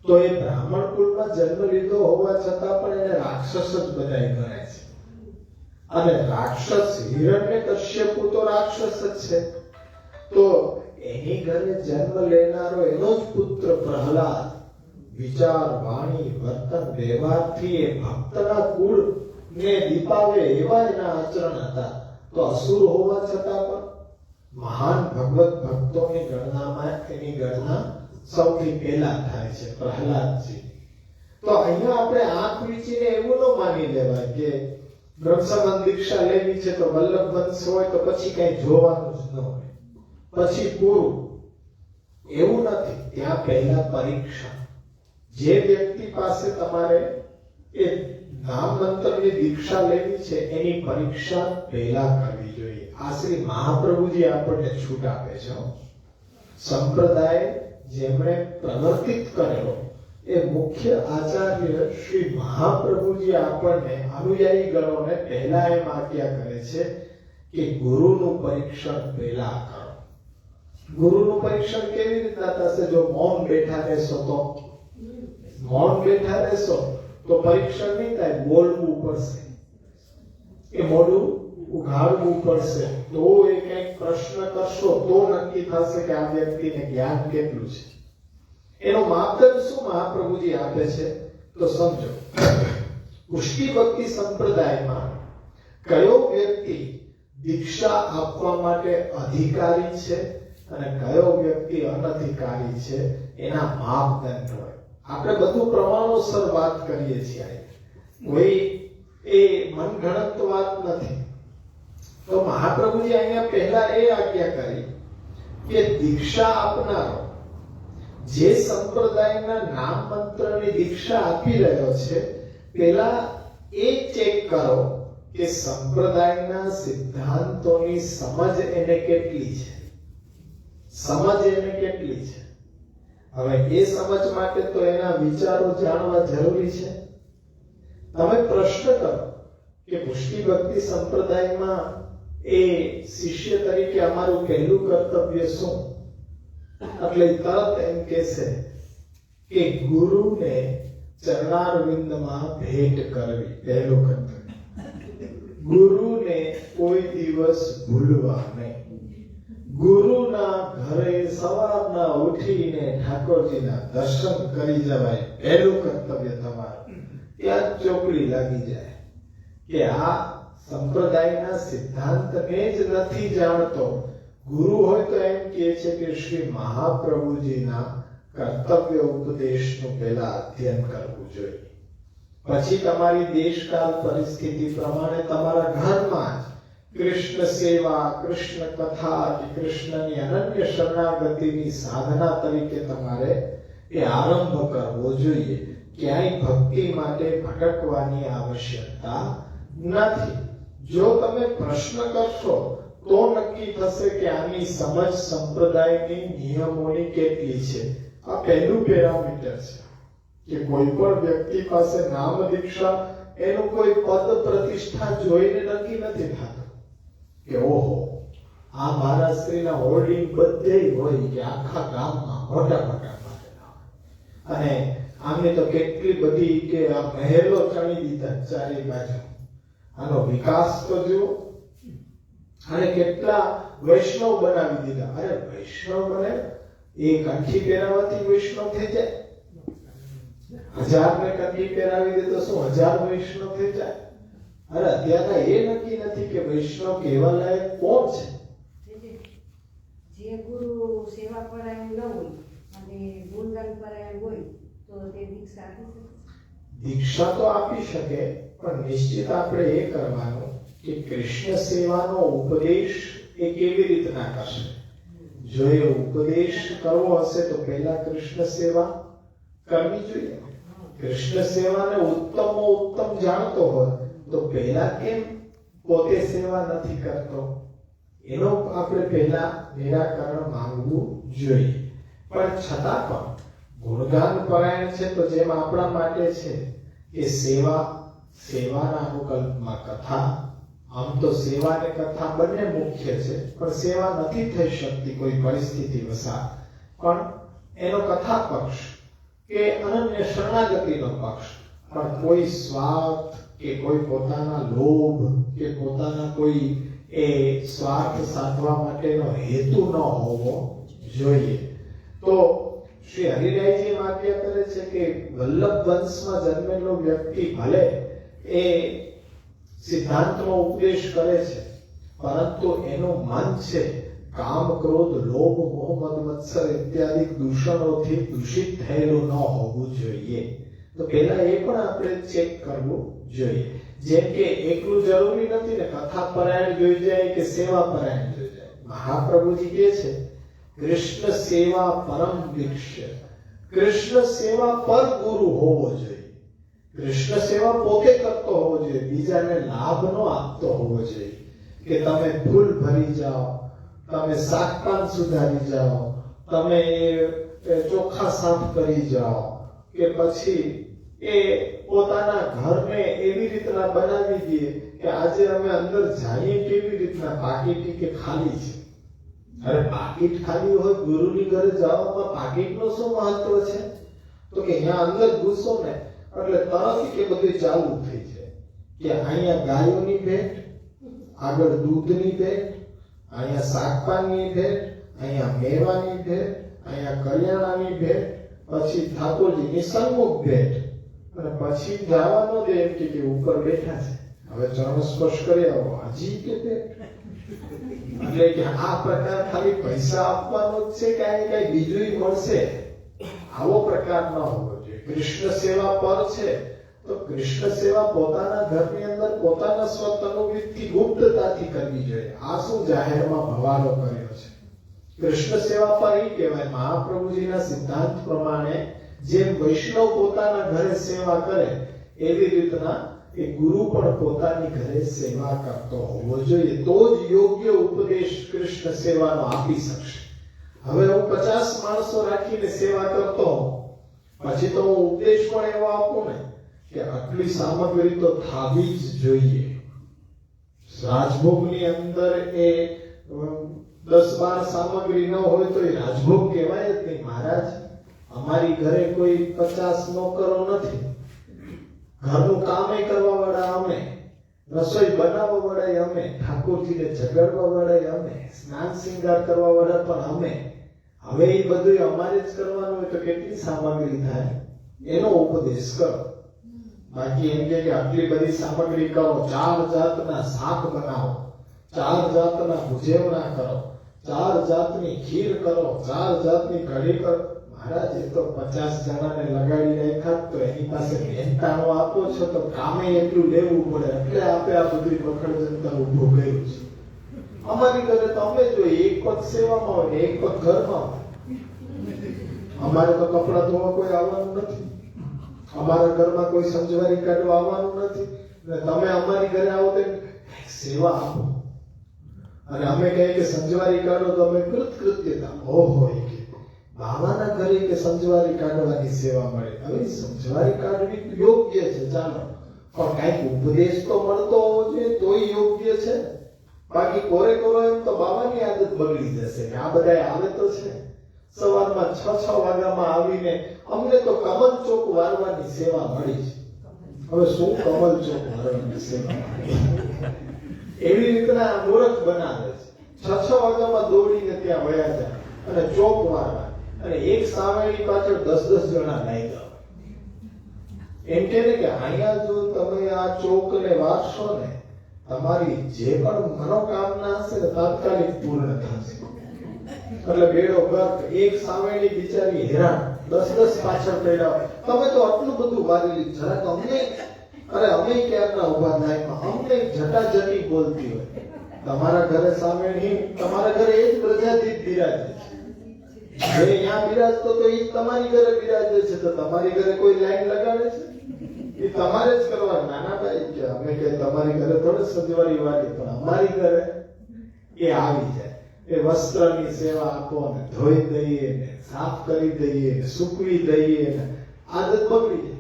તો એ બ્રાહ્મણ કુળમાં જન્મ લીધો હોવા છતાં પણ એને રાક્ષસ જ બધાય ગણે છે. અને રાક્ષસ હિરણ્યકશ્યપુ તો રાક્ષસ જ છે. તો એની ઘરે જન્મ લેનારો એનો જ પુત્ર પ્રહલાદ વિચાર, વાણી, વર્તન, વ્યવહારથી એ ભક્તના કુળ ને દીપાવે એવા એના આચરણ હતા. તો અસુર હોવા છતાં પણ મહાન ભગવત ભક્તોની ગણનામાં એની ગણના સૌથી પહેલા થાય છે, પ્રહલાદજી. તો અહીંયા આપણે આંખ વીંચીને એવું ન માની લેવાય કે બ્રહ્મસમાન દીક્ષા લેવી છે તો વલ્લભ વંશ હોય તો પછી કઈ જોવાનું જ ન હોય, પછી પૂરું. એવું નથી. ત્યાં પહેલા પરીક્ષા. જે વ્યક્તિ પાસે તમારે એ નામ મંત્રની દીક્ષા લેવી છે એની પરીક્ષા પહેલા કરવી જોઈએ. આ શ્રી મહાપ્રભુજી આપણને છૂટ આપે છે. સંપ્રદાય જેમણે પ્રવર્તિત કરેલો એ મુખ્ય આચાર્ય શ્રી મહાપ્રભુજી આપણને અનુયાયી ગણોને પહેલા એમ આજ્ઞા કરે છે કે ગુરુનું પરીક્ષણ પહેલા કરો. ગુરુનું પરીક્ષણ કેવી રીતના થશે? જો મૌન બેઠા રહેશો તો પરીક્ષણ નહીં થાય. બોલવું પડશે, એ મોઢું ઉઘાડવું પડશે, તો એ કંઈક પ્રશ્ન કરશો તો નક્કી થશે કે આ વ્યક્તિને જ્ઞાન કેટલું છે. એનો માપદંડ શું મહાપ્રભુજી આપે છે? તો સમજો. પુષ્ટિ ભક્તિ સંપ્રદાયમાં કયો વ્યક્તિ દીક્ષા આપવા માટે અધિકારી છે અને કયો વ્યક્તિ અનધિકારી છે એના માપદંડ હોય. આપણે બધું પ્રમાણોસર વાત કરીએ છીએ, કોઈ એ મનગણત વાત નથી. તો મહાપ્રભુજી અહીંયા પહેલા એ આજ્ઞા કરી કે દીક્ષા આપનારો જે સંપ્રદાયના નામ મંત્રની દીક્ષા આપી રહ્યો છે, પેલા એ ચેક કરો કે સંપ્રદાયના સિદ્ધાંતોની સમજ એને કેટલી છે. સમજ એને કેટલી છે. હવે એ સમજ માટે તો એના વિચારો જાણવા જરૂરી છે. તમે પ્રશ્ન કરો કે પુષ્ટિ ભક્તિ સંપ્રદાયમાં એ શિષ્ય તરીકે અમારું પહેલું કર્તવ્ય શું? એટલે તરત એમ કહેશે કે ગુરુને ચરણારવિંદમાં ભેટ કરવી પહેલું કર્તવ્ય. ગુરુને કોઈ દિવસ ભૂલવા નહીં. ગુરુના ઘરે સવારના ઉઠીને ઠાકોરજીના દર્શન કરી જવાય પહેલું કર્તવ્ય તમારું. ત્યાં ચોકડી લાગી જાય કે આ સંપ્રદાયના સિદ્ધાંતને જ નથી જાણતો. ગુરુ હોય તો એમ કહે છે કે શ્રી મહાપ્રભુજીના કર્તવ્ય ઉપદેશનું પહેલા અધ્યયન કરવું જોઈએ. પછી તમારી દેશકાળ પરિસ્થિતિ પ્રમાણે તમારા ઘરમાં જ કૃષ્ણ સેવા, કૃષ્ણ કથા કે કૃષ્ણની અનન્ય શરણાગતિની સાધના તરીકે તમારે એ આરંભ કરવો જોઈએ. ક્યાંય ભક્તિ માટે ભટકવાની આવશ્યકતા નથી. જો તમે પ્રશ્ન કરશો તો નક્કી થશે કે આની સમજ સંપ્રદાયની નિયમોની કેટલી છે. આ પહેલું પેરામીટર છે કે કોઈ પણ વ્યક્તિ પાસે નામ દીક્ષા એનું કોઈ પદ પ્રતિષ્ઠા જોઈને નક્કી નથી થતું કે ઓહો આ મહારાષ્ટ્રીના હોર્ડિંગ બધે હોય કે આખા ગામમાં મોટા મોટા મારેલા અને આમને તો કેટલી બધી કે આ મહેલો ચણી દીધા ચારે બાજુ. આનો વિકાસ તો જુઓ. અને કેટલા વૈષ્ણવ બનાવી દીધા. અરે વૈષ્ણવ બને એ કંઠી પહેરાવાથી વૈષ્ણવ થઈ જાય? 1000 ને કંઠી પહેરાવી દે તો શું 1000 વૈષ્ણવ થઈ જાય? અરે અત્યારે એ નક્કી નથી કે વૈષ્ણવ કેવા લાયક કોણ છે. જે ગુરુ સેવા પરાયણ ન હોય અને ગુણગાન પરાયણ હોય તો તે દીક્ષા આપી શકે. દીક્ષા તો આપી શકે, પણ નિશ્ચિત આપણે એ કરવાનું કે કૃષ્ણ સેવાનો ઉપદેશ એ કેવી રીતના કરશે. જો એ ઉપદેશ કરવો હશે તો પહેલા કૃષ્ણ સેવા કરવી જોઈએ. કૃષ્ણ સેવાને ઉત્તમ જાણતો હોય તો પહેલા કેમ પોતે સેવા નથી કરતો? એનો આપણે પહેલા નિરાકરણ માંગવું જોઈએ. પણ છતાં પણ ગુણગાન પરાયણ છે તો જેમ આપણા માટે છે કે સેવાના અનુકલ્પમાં કથા. આમ તો સેવા અને કથા બંને મુખ્ય છે, પણ સેવા નથી થઈ શકતી કોઈ પરિસ્થિતિ વસાત. પણ એનો કથા પક્ષ કે અનન્ય શરણાગતિનો પક્ષ, પણ કોઈ સ્વાર્થ કે કોઈ પોતાના લોભ કે પોતાના કોઈ એ સ્વાર્થ સાધવા માટેનો હેતુ ન હોવો જોઈએ. તો શ્રી હરિરાયજી એમ આજ્ઞા કરે છે કે વલ્લભ વંશમાં જન્મેલો વ્યક્તિ ભલે એ સિદ્ધાંતનો ઉપદેશ કરે છે, પરંતુ એનું મન છે કામ, ક્રોધ, લોભ, મોહ, મદ, મત્સર ઇત્યાદિ દૂષણોથી દૂષિત થયેલું ન હોવું જોઈએ. તો પહેલા એ પણ આપણે ચેક કરવું જોઈએ. જેમ કે એકલું જરૂરી નથી ને કથા પરાયણ જોઈ જાય કે સેવા પરાયણ જોઈ જાય. મહાપ્રભુજી કહે છે કૃષ્ણ સેવા પરમ દીક્ષ્ય. કૃષ્ણ સેવા પર ગુરુ હોવો જોઈએ. કૃષ્ણ સેવા પોતે કરતો હોવો જોઈએ, બીજાને લાભ ન આપતો હોવો જોઈએ. કે તમે ફૂલ ભરી જાઓ, તમે શાકપાન સુધારી જાઓ, તમે ચોખ્ખા સાફ કરી જાઓ, કે પછી એ પોતાના ઘરને એવી રીતના બનાવી દે કે આજે અમે અંદર જઈએ કેવી રીતના પાકીટ કે ખાલી છે. અરે પાકીટ ખાલી હોય, ગુરુની ઘરે જવામાં પાકીટનો શું મહત્વ છે? તો કે અહીંયા અંદર ઘૂસો ને એટલે તરત કે બધું ચાલુ થઈ જાય કે અહીંયા ગાયોની ભેટ, આગળ દૂધની ભેટ, અહીંયા શાકપાનની ભેટ, અહીંયા મેવાની ભેટ, અહીંયા કરિયાણાની ભેટ, પછી ઠાકોરજીની સન્મુખ ભેટ, અને પછી જવાનો દે એમ કે ઉપર બેઠા છે, હવે ચરણ સ્પર્શ કરી આવો, હજી કે ભેટ. એટલે કે આ પ્રકાર ખાલી પૈસા આપવાનો જ છે કે અહીં કઈ બીજું મળશે, આવો પ્રકાર ન હોવો જોઈએ. કૃષ્ણ સેવા પર છે તો કૃષ્ણ સેવા પોતાના ઘરની અંદર પોતાના સ્વતનુભૂતિથી ગુપ્તતાથી કરવી જોઈએ. આ શું જાહેરમાં ભવારો કર્યો છે કૃષ્ણ સેવા પર એ કહેવાય મહાપ્રભુજીના સિદ્ધાંત પ્રમાણે જેમ વૈષ્ણવ પોતાના ઘરે સેવા કરે એવી રીતના એ ગુરુ પણ પોતાની ઘરે સેવા કરતો હોવો જોઈએ, તો જ યોગ્ય ઉપદેશ કૃષ્ણ સેવાનો આપી શકશે. હવે હું 50 માણસો રાખીને સેવા કરતો હોઉં, પછી તો હું ઉપદેશ પણ એવો આપું ને કે આટલી સામગ્રી તો થાવી જ જોઈએ. રાજભોગની અંદર એ 10-12 સામગ્રી ન હોય તો એ રાજભોગ કહેવાય જ નહીં. મહારાજ, અમારી ઘરે કોઈ 50 નોકરો નથી, ઘરનું કામે કરવા વાળા અમે, રસોઈ બનાવવા વાળા અમે, ઠાકોરજીને જગાડવા વાળા અમે, સ્નાન શૃંગાર કરવા વાળા પણ અમે. હવે એ બધું અમારે જ કરવાનું હોય તો કેટલી સામગ્રી થાય એનો ઉપદેશ કરો. બાકી એમ કે આટલી બધી સામગ્રી કરો, 4 જાતના શાક બનાવો, 4 જાતના ભુજેવણા કરો, 4 જાતની ખીર કરો, 4 જાતની કઢી કરો. મહારાજ, એ તો 50 જણાને લગાડી રાખ્યા તો એની પાસે મહેનતાણો આપો છો તો કામે એટલું લેવું પડે, એટલે આપે આ બધી પકડ જનતા ઉભું કર્યું છે. અમારી ઘરે તો અમે જોઈએ એક પગ સેવામાં હોય ને એક પગ ઘરમાં હોય. અમારે તો કપડા ધોવા કોઈ આવવાનું નથી, અમારા ઘરમાં કોઈ સંજવારી કાઢવા આવવાનું નથી, ને તમે અમારી ઘરે આવો તો સેવા આપો અને અમે કહીએ કે સંજવારી કાઢો તો અમે કૃતકૃત્યતા ઓહો બાવાના ઘરે કે સંજવારી કાઢવાની સેવા મળે. હવે સંજવારી કાઢવી યોગ્ય છે, ચાલો, પણ કઈક ઉપદેશ તો મળતો હોવો જોઈએ તોય યોગ્ય છે. બાકી કોરે કોરો એમ તો બાવાની આદત બગડી જશે. આ બધા આવે તો છે સવારમાં 6 વાગ્યામાં આવીને અમને તો કમલ ચોક વારવાની સેવા મળી છે. હવે શું કમલ ચોક વારવાની સેવા એવી રીતના મૂર્ખ બનાવે છે. 6 વાગ્યામાં દોડીને ત્યાં વયા જાય અને ચોક વારવા, અને એક સામેની પાછળ 10 જણા લાગ્યા. એમ કે અહીંયા જો તમે આ ચોકને વારશો ને તમારી જે પણ મનોકામના હશે ને તાત્કાલિક પૂર્ણ થશે. એટલે બેડો ગર્ક, એક સામેની બિચારી હેરાન, 10 પાછળ પડ્યા. તમે તો આટલું બધું વારી લીધું, જરાક અમને, અરે અમે ક્યારના ઉભા લાઈનમાં, અમને જટાજટી બોલતી હોય. તમારા ઘરે સામેની, તમારા ઘરે એ જ પ્રજાતિ બિરાજે છે. જે અહીંયા બિરાજતો તો એ તમારી ઘરે બિરાજે છે, તો તમારી ઘરે કોઈ લાઈન લગાડે છે? એ તમારે જ કરવા. નાના ભાઈ કે અમે કે તમારી ઘરે થોડે સજવારી વાળી, પણ અમારી ઘરે એ આવી જાય. એ વસ્ત્રની સેવા આપો ને ધોઈ દઈએ ને સાફ કરી દઈએ ને સૂકવી દઈએ ને આદત બગડી જાય.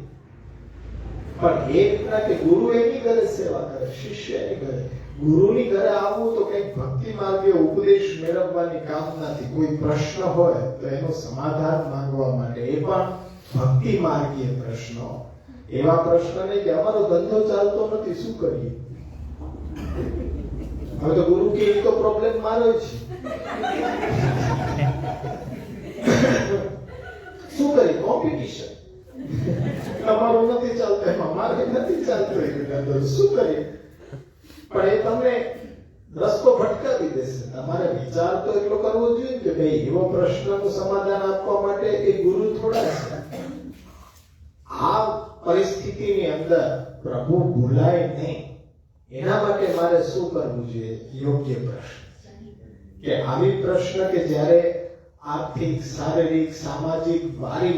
પણ એ રીતના કે ગુરુ એની ઘરે સેવા કરે, શિષ્ય એની ઘરે. ગુરુની ઘરે આવવું તો કઈક ભક્તિ માર્ગે ઉપદેશ મેળવવાની કામનાથી, કોઈ પ્રશ્ન હોય તો એનું સમાધાન માંગવા માટે, એ પણ ભક્તિ માર્ગીય પ્રશ્નો. એવા પ્રશ્ન નહીં કે અમારો ધંધો ચાલતો નથી શું કરીએ. હવે તો ગુરુ કે એ તો પ્રોબ્લેમ મારો છે, શું કરીએ, કોમ્પિટિશન. તમારું નથી ચાલતું એમાં મારે નથી ચાલતું, શું કરીએ. પણ એ તમને રસ્તો ભટકાવી દેશે. તમારે વિચાર તો એટલો કરવો જોઈએ કે ભાઈ એવો પ્રશ્નનું સમાધાન આપવા માટે એ ગુરુ થોડા છે. આ પરિસ્થિતિની અંદર પ્રભુ ભૂલાય નહીં એના માટે મારે શું કરવું જોઈએ? યોગ્ય પ્રશ્ન. કે આવી પ્રશ્ન કે જ્યારે આર્થિક, શારીરિક, સામાજિક, વારી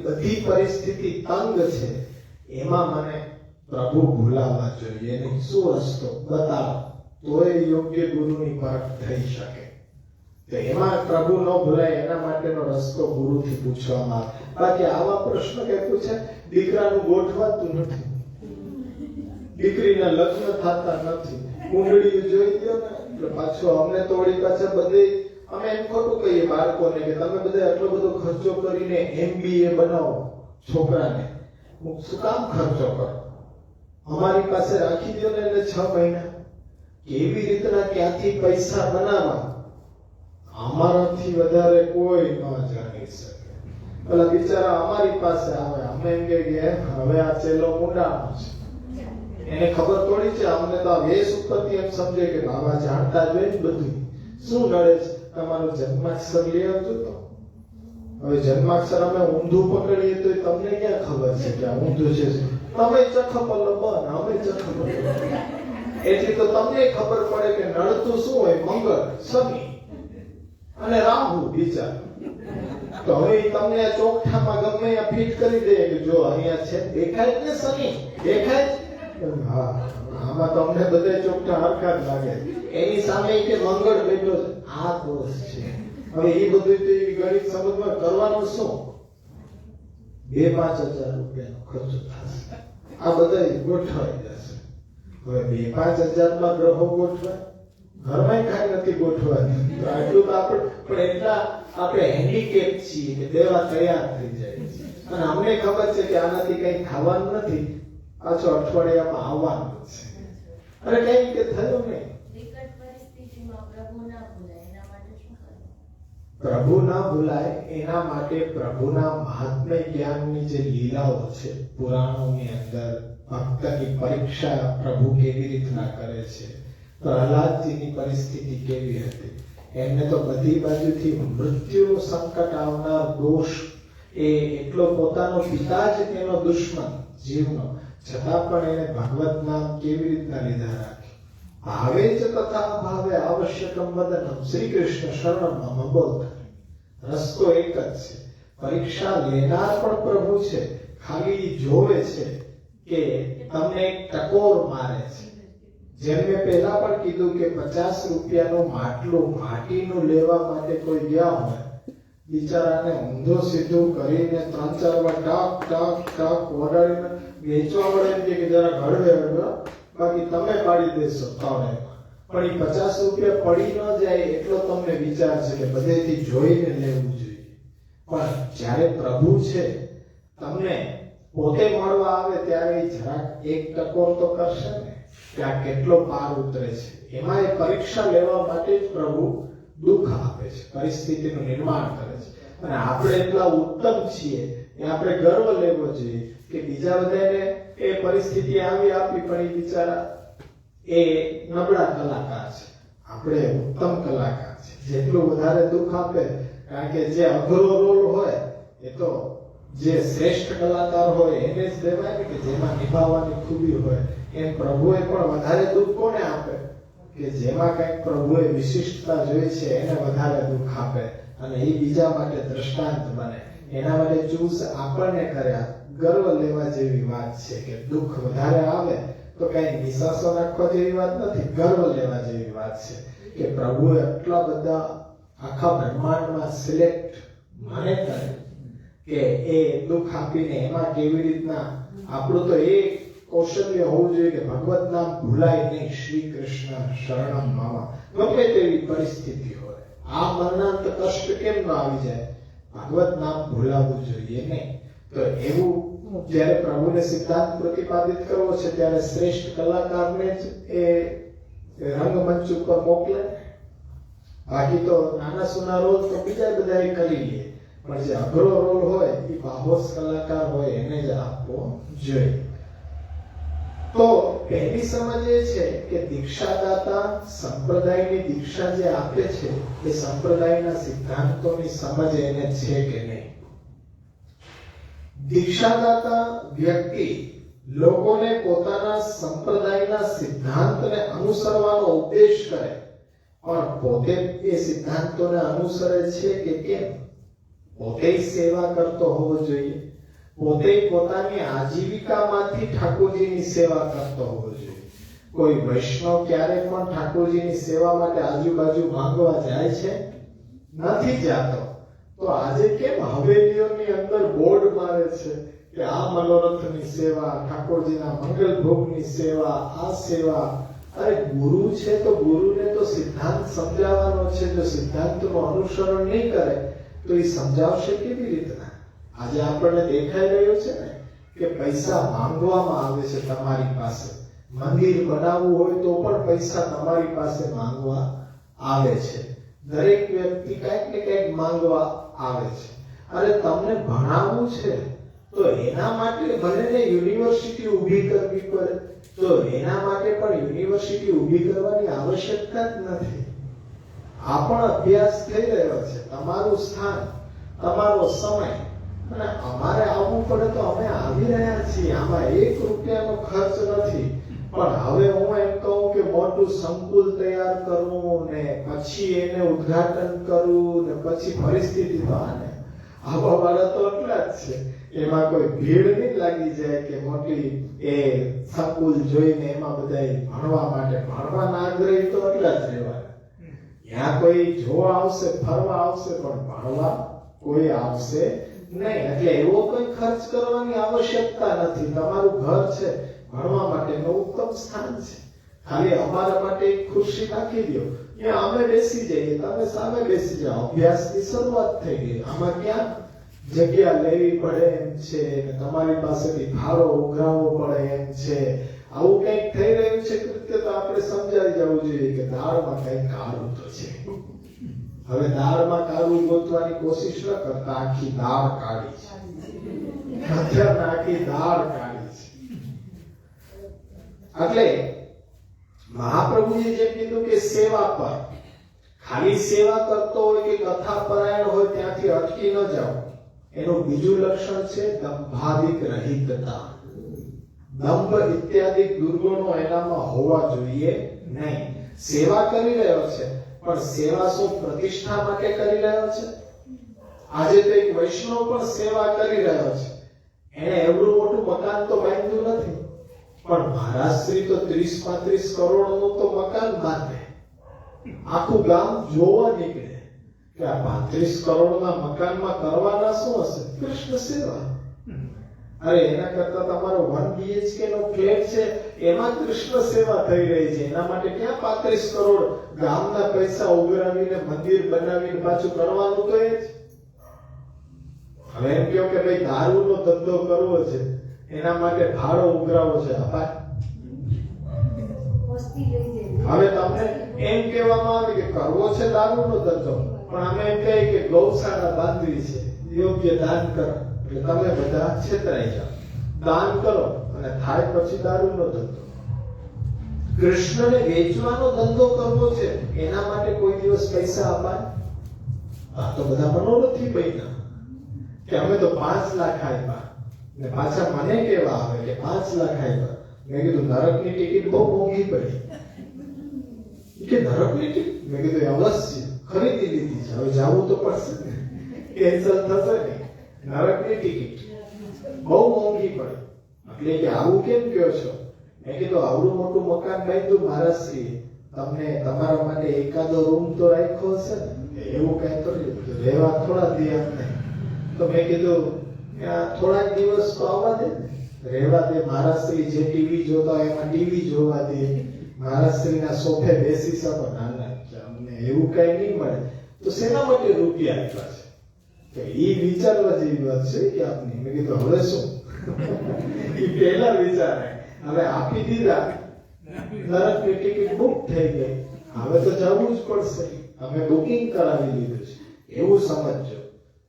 બધી પરિસ્થિતિ તંગ છે, એમાં મને પ્રભુ ભૂલાવા જોઈએ નહીં. શું રસ્તો બતાવો તો એ યોગ્ય ગુરુની પાઠ થઈ શકે. તો એમાં પ્રભુ ન ભૂલાય એના માટેનો રસ્તો ગુરુથી પૂછવામાં આવે. બાકી આવા પ્રશ્ન કે પૂછે, દીકરાનું ગોઠવાતું નથી, દીકરીના લગ્ન થતા નથી, કુંડળી જોઈ દો ને એટલે પાછો અમને તો વળી પાછા બધે અમે એમ ખોટું કહીએ બાળકોને કે તમે બધે આટલો બધો ખર્ચો કરીને MBA બનાવો છોકરાને, શું કામ ખર્ચો કરો? અમારી પાસે રાખી દો ને એટલે 6 મહિના. કેવી રીતના ક્યાંથી પૈસા બનાવવા અમારાથી વધારે કોઈ ન જાણી શકે. પેલા બિચારા અમારી પાસે આવે, અમે એમ કે હવે આ ચેલો મુંડાનો છે, એને ખબર થોડી છે. અમને તો આ વેશ ઉપરથી એમ સમજે કે બાબા જાણતા જ હોય બધું. શું નડે છે? તમારું જન્માક્ષર લઈ આવજો. તો હવે જન્માક્ષર અમે ઊંધું પકડીએ તો તમને ક્યાં ખબર છે કે આ ઊંધું છે? તમે ચખપલ બન, અમે ચખપલ. એટલી તો તમને ખબર પડે કે નડતું શું હોય? મંગળ, શનિ. અને રાહુ બિચારો. તો હવે ઈ તમને આ ચોકઠામાં ગમે ત્યાં ફિટ કરી દે કે જો અહીંયા છે, દેખાય જ ને શનિ, દેખાય જ. હા, આમાં તો અમને બધા ચોકઠા હરખા જ લાગે. એની સામે કે મંગળ બેઠો છે, આ દોષ છે. હવે એ બધું તો ઈ ગણિત સમજમાં કરવાનું શું? 2-5 હજાર રૂપિયાનો ખર્ચો થશે. આ બધા ગોઠવાઈ જશે. હવે 2-5 હજારમાં ગ્રહો ગોઠવાય, ઘરમાં કાંઈ નથી ગોઠવાતું. તો આટલું તો આપણે પણ એટલા આપણે હેન્ડીકેપ છીએ કે દેવા તૈયાર થઈ જાય છે. અને અમને ખબર છે કે આનાથી કંઈ થવાનું નથી, પાછો અઠવાડિયામાં આવવાનું છે. અને કંઈ કે થયું નહીં. વિકટ પરિસ્થિતિમાં પ્રભુ ના ભૂલાય એના માટે શું કરવું? પ્રભુ ના ભૂલાય એના માટે પ્રભુના મહાત્મ્ય જ્ઞાનની જે લીલાઓ છે પુરાણોની અંદર, ભક્તની પરીક્ષા પ્રભુ કેવી રીતના કરે છે. પ્રહલાદજીની પરિસ્થિતિ કેવી હતી? એમને તો બધી બાજુથી મૃત્યુનું સંકટ આવનાર દોષ, એ એટલો પોતાનો પિતા જ એનો દુશ્મન જીવનો, છતાં પણ એને ભગવત નામ કેવી રીતના લીધા રાખે. ભાવે જ તથા ભાવે આવશ્યકમ વદનમ, શ્રી કૃષ્ણ શરણમ મમ બોધ. રસ્તો એક જ છે. પરીક્ષા લેનાર પણ પ્રભુ છે, ખાલી જોવે છે કે તમને એક ટકોર મારે છે. જેમ મેં પહેલા પણ કીધું કે 50 રૂપિયાનું માટલું માટીનું લેવા માટે કોઈ ગયા હોય, બિચારાને ઊંધો સીધું કરીને 3-4 વાર ટક ટક ટક વગાડીને વેચવા મળે એમ કે જરા ઘડવે હળવા, બાકી તમે પાડી દેશો તોડેમાં. પણ એ 50 રૂપિયા પડી ન જાય એટલો તમને વિચાર છે કે બધેથી જોઈને લેવું જોઈએ. પણ જ્યારે પ્રભુ છે તમને પોતે મળવા આવે ત્યારે એ જરાક એક ટકોર તો કરશે ને કે આ કેટલો પાર ઉતરે છે. એમાં એ પરીક્ષા લેવા માટે જ પ્રભુ દુઃખ આપે છે, પરિસ્થિતિનું નિર્માણ કરે છે. અને આપણે એટલા ઉત્તમ છીએ એ આપણે ગર્વ લેવો જોઈએ કે બીજા બધાને એ પરિસ્થિતિ આપી પણ એ બિચારા એ નબળા કલાકાર છે, આપણે ઉત્તમ કલાકાર છે. જેટલું વધારે દુઃખ આપે, કારણ કે જે અઘરો રોલ હોય એ તો જે શ્રેષ્ઠ કલાકાર હોય એને જ દેવાય ને, કે જેમાં નિભાવવાની ખૂબી હોય. એમ પ્રભુએ પણ વધારે દુઃખ કોને આપે? કે જેમાં કંઈક પ્રભુએ વિશિષ્ટતા જોઈ છે એને વધારે દુઃખ આપે, અને એ બીજા માટે દ્રષ્ટાંત બને. એના માટે ચૂઝ આપણને કર્યા. ગર્વ લેવા જેવી વાત છે કે દુઃખ વધારે આવે તો કઈ નિશાસો નાખવા જેવી વાત નથી, ગર્વ લેવા જેવી વાત છે કે પ્રભુએ આટલા બધા આખા બ્રહ્માંડમાં સિલેક્ટ મને કરે કે એ દુઃખ આપીને એમાં કેવી રીતના આપણું તો એ કૌશલ્ય હોવું જોઈએ કે ભગવત નામ ભૂલાય નહીં. શ્રી કૃષ્ણ શરણમ મમ. ગમે તેવી પરિસ્થિતિ હોય, આ મરણાંત કષ્ટ કેમ ન આવી જાય, ભગવત નામ ભૂલાવવું જોઈએ નહીં. તો એવું જ્યારે પ્રભુને સિદ્ધાંત પ્રતિપાદિત કરવો છે ત્યારે શ્રેષ્ઠ કલાકારને જ એ રંગમંચ ઉપર મોકલે. બાકી તો નાના સુના રોલ તો બીજા બધા કરી લે, પણ જે અઘરો રોલ હોય એ બાહોશ કલાકાર હોય એને જ આપવો જોઈએ. તો પહેલી સમજ એ છે કે દીક્ષાદાતા સંપ્રદાયની દીક્ષા જે આપે છે એ સંપ્રદાયના સિદ્ધાંતોની સમજ એને છે કે નહીં. દીક્ષાદાતા વ્યક્તિ લોકોને પોતાના સંપ્રદાયના સિદ્ધાંતને અનુસરવાનો ઉપદેશ કરે, પણ પોતે એ સિદ્ધાંતોને અનુસરે છે કે કેમ? પોતે સેવા કરતો હોવો જોઈએ, પોતે પોતાની આજીવિકામાંથી ઠાકોરજીની સેવા કરતો હોવો જોઈએ. કોઈ વૈષ્ણવ ક્યારે પણ ઠાકોરજીની સેવા માટે આજુબાજુ માંગવા જાય છે? નથી જાતો. તો આજે કેમ હવેલીઓની અંદર બોર્ડ મારે છે કે આ મનોરથની સેવા, ઠાકોરજીના મંગલ ભોગની સેવા, આ સેવા? અરે ગુરુ છે તો ગુરુને તો સિદ્ધાંત સમજાવવાનો છે. જો સિદ્ધાંતનું અનુસરણ નહીં કરે તો એ સમજાવશે કેવી રીતના? આજે આપણને દેખાઈ રહ્યું છે ને કે પૈસા માંગવામાં આવે છે તમારી પાસે. મંદિર બનાવવું હોય તો પણ પૈસા તમારી પાસે માંગવા આવે છે. દરેક વ્યક્તિ કંઈક ને કંઈક માંગવા આવે છે. અરે તમને ભણાવવું છે તો એના માટે ભલે ને યુનિવર્સિટી ઊભી કરવી પડે, તો એના માટે પણ યુનિવર્સિટી ઊભી કરવાની આવશ્યકતા જ નથી. આ પણ અભ્યાસ થઈ રહ્યો છે. તમારું સ્થાન, તમારો સમય, અને અમારે આવવું પડે તો અમે આવી રહ્યા છીએ. આમાં 1 રૂપિયાનો ખર્ચ નથી. પણ હવે હું એમ કહું કે મોટું સંકુલ તૈયાર કરવું ને પછી એને ઉદ્ઘાટન કરવું ને પછી પરિસ્થિતિ તો આને આવા વાળા તો એટલા જ છે. એમાં કોઈ ભીડ નહીં લાગી જાય કે મોટી એ સંકુલ જોઈને એમાં બધા ભણવા માટે ભણવાના આગ્રહી તો એટલા જ રહેવાના. ત્યાં કોઈ જોવા આવશે, ફરવા આવશે, પણ ભણવા કોઈ આવશે નહીં. એટલે એવો કોઈ ખર્ચ કરવાની આવશ્યકતા નથી. તમારું ઘર છે ભણવા માટેનું ઉત્તમ સ્થાન છે. ખાલી અમારા માટે એક ખુરશી નાખી દો, ત્યાં અમે બેસી જઈએ, તમે સામે બેસી જાઓ. અભ્યાસની શરૂઆત થઈ ગઈ. આમાં ક્યાં જગ્યા લેવી પડે એમ છે, તમારી પાસેથી ફાળો ઉઘરાવવો પડે એમ છે. આવું કંઈક થઈ રહ્યું છે કૃત્ય તો આપણે સમજાવી જવું જોઈએ કે દાળમાં કંઈક કાળું તો છે. હવે દાળમાં કાળું ગોતવાની કોશિશ ન કરતા, આખી દાળ કાળી છે. અત્યારે આખી દાળ કાળી છે. એટલે મહાપ્રભુએ જેમ કીધું કે સેવા પર, ખાલી સેવા કરતો હોય કે કથા પરાયણ હોય ત્યાંથી અટકી ન જાઓ. એનું બીજું લક્ષણ છે દંભાદિક રહિતતા. દંભ ઇત્યાદિ દુર્ગુણો એનામાં હોવા જોઈએ નહીં. સેવા કરી રહ્યો છે, પણ સેવા શું પ્રતિષ્ઠા માટે કરી રહ્યો છે? આજે તો એક વૈષ્ણવ પણ સેવા કરી રહ્યો છે. એને એવડું મોટું મકાન તો બાંધ્યું નથી, પણ મહારાજશ્રી તો 30-35 કરોડનું તો મકાન બાંધે. આખું ગામ જોવા નીકળે કે આ 35 કરોડના મકાનમાં કરવાના શું હશે? કૃષ્ણ સેવા. અરે એના કરતા તમારો 1 BHK નો ફ્લેટ છે એમાં કૃષ્ણ સેવા થઈ રહી છે. એના માટે ક્યાં 35 કરોડ ગામના પૈસા ઉઘરાવીને મંદિર બનાવીને પાછું કરવાનું તો એ જ. હવે એમ કહો કે ભાઈ દારૂનો ધંધો કરવો છે, એના માટે ભાડો ઉઘરાવો છે. હવે તમને એમ કહેવામાં આવે કે કરવો છે દારૂનો ધંધો, પણ અમે એમ કહીએ કે ગૌશાળા બાંધવી છે, યોગ્ય દાન કરો. એટલે તમે બધા છેતરાઈ જાઓ. દાન કરો અને થાય પછી દારૂનો ધંધો. કૃષ્ણને વેચવાનો ધંધો કરવો છે, એના માટે કોઈ દિવસ પૈસા અપાય? આ તો બધા મનોરથી બન્યા કે અમે તો 5 લાખ આપ્યા ને પાછા મને કેવા આવે કે 5 લાખ આપ્યા. મેં કીધું નરકની ટિકિટ બહુ મોંઘી પડી. કે નરકની ટિકિટ? મેં કીધું અવશ્ય ખરીદી લીધી છે, હવે જવું તો પડશે ને, કેન્સલ થશે ને. નરકની ટિકિટ બહુ મોંઘી પડી. એટલે કે આવું કેમ કહો છો? મેં કીધું આવડું મોટું મકાન બાંધ્યું મહારાજશ્રીએ, તમને તમારા માટે એકાદો રૂમ તો રાખ્યો હશે ને? એવું કઈ તો રહેવા થોડા ધ્યાન નહીં. તો મેં કીધું થોડાક દિવસ તો આવવા દે ને, રહેવા દે. મહારાજશ્રી જે ટીવી જોતા હોય એમાં ટીવી જોવા દે, મહારાજશ્રીના સોફે બેસી શકો. ના, અમને એવું કઈ નહીં મળે તો શેના માટે રૂપિયા આપ્યા છે? એ વિચારવા જેવી વાત છે કે આપની. મેં કીધું હવે શું? એ પહેલા વિચારે, હવે આપી દીધા, નરકની ટિકિટ બુક થઈ ગઈ, હવે તો જવું જ પડશે, અમે બુકિંગ કરાવી લીધું છે, એવું સમજજો.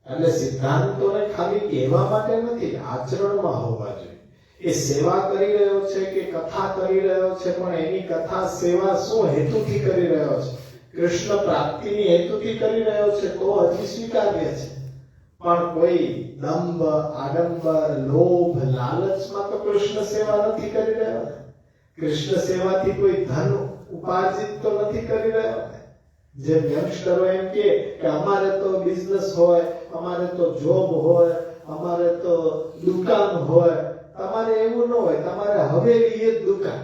એટલે સિદ્ધાંતોને ખાલી કહેવા માટે નથી, આચરણમાં હોવા જોઈએ. એ સેવા કરી રહ્યો છે કે કથા કરી રહ્યો છે, પણ એની કથા સેવા શું હેતુથી કરી રહ્યો છે? કૃષ્ણ પ્રાપ્તિની હેતુથી કરી રહ્યો છે તો હજી સ્વીકાર્ય છે. પણ કોઈ દંભ, આડંબર, લોભ, લાલચમાં તો કૃષ્ણ સેવા નથી કરી રહ્યો ને. કૃષ્ણ સેવાથી કોઈ ધન ઉપાર્જિત તો નથી કરી રહ્યો ને. જેમ યંગસ્ટરો એમ કે અમારે તો બિઝનેસ હોય, અમારે તો જોબ હોય, અમારે તો દુકાન હોય. તમારે એવું ન હોય, તમારે હવેલી એ જ દુકાન.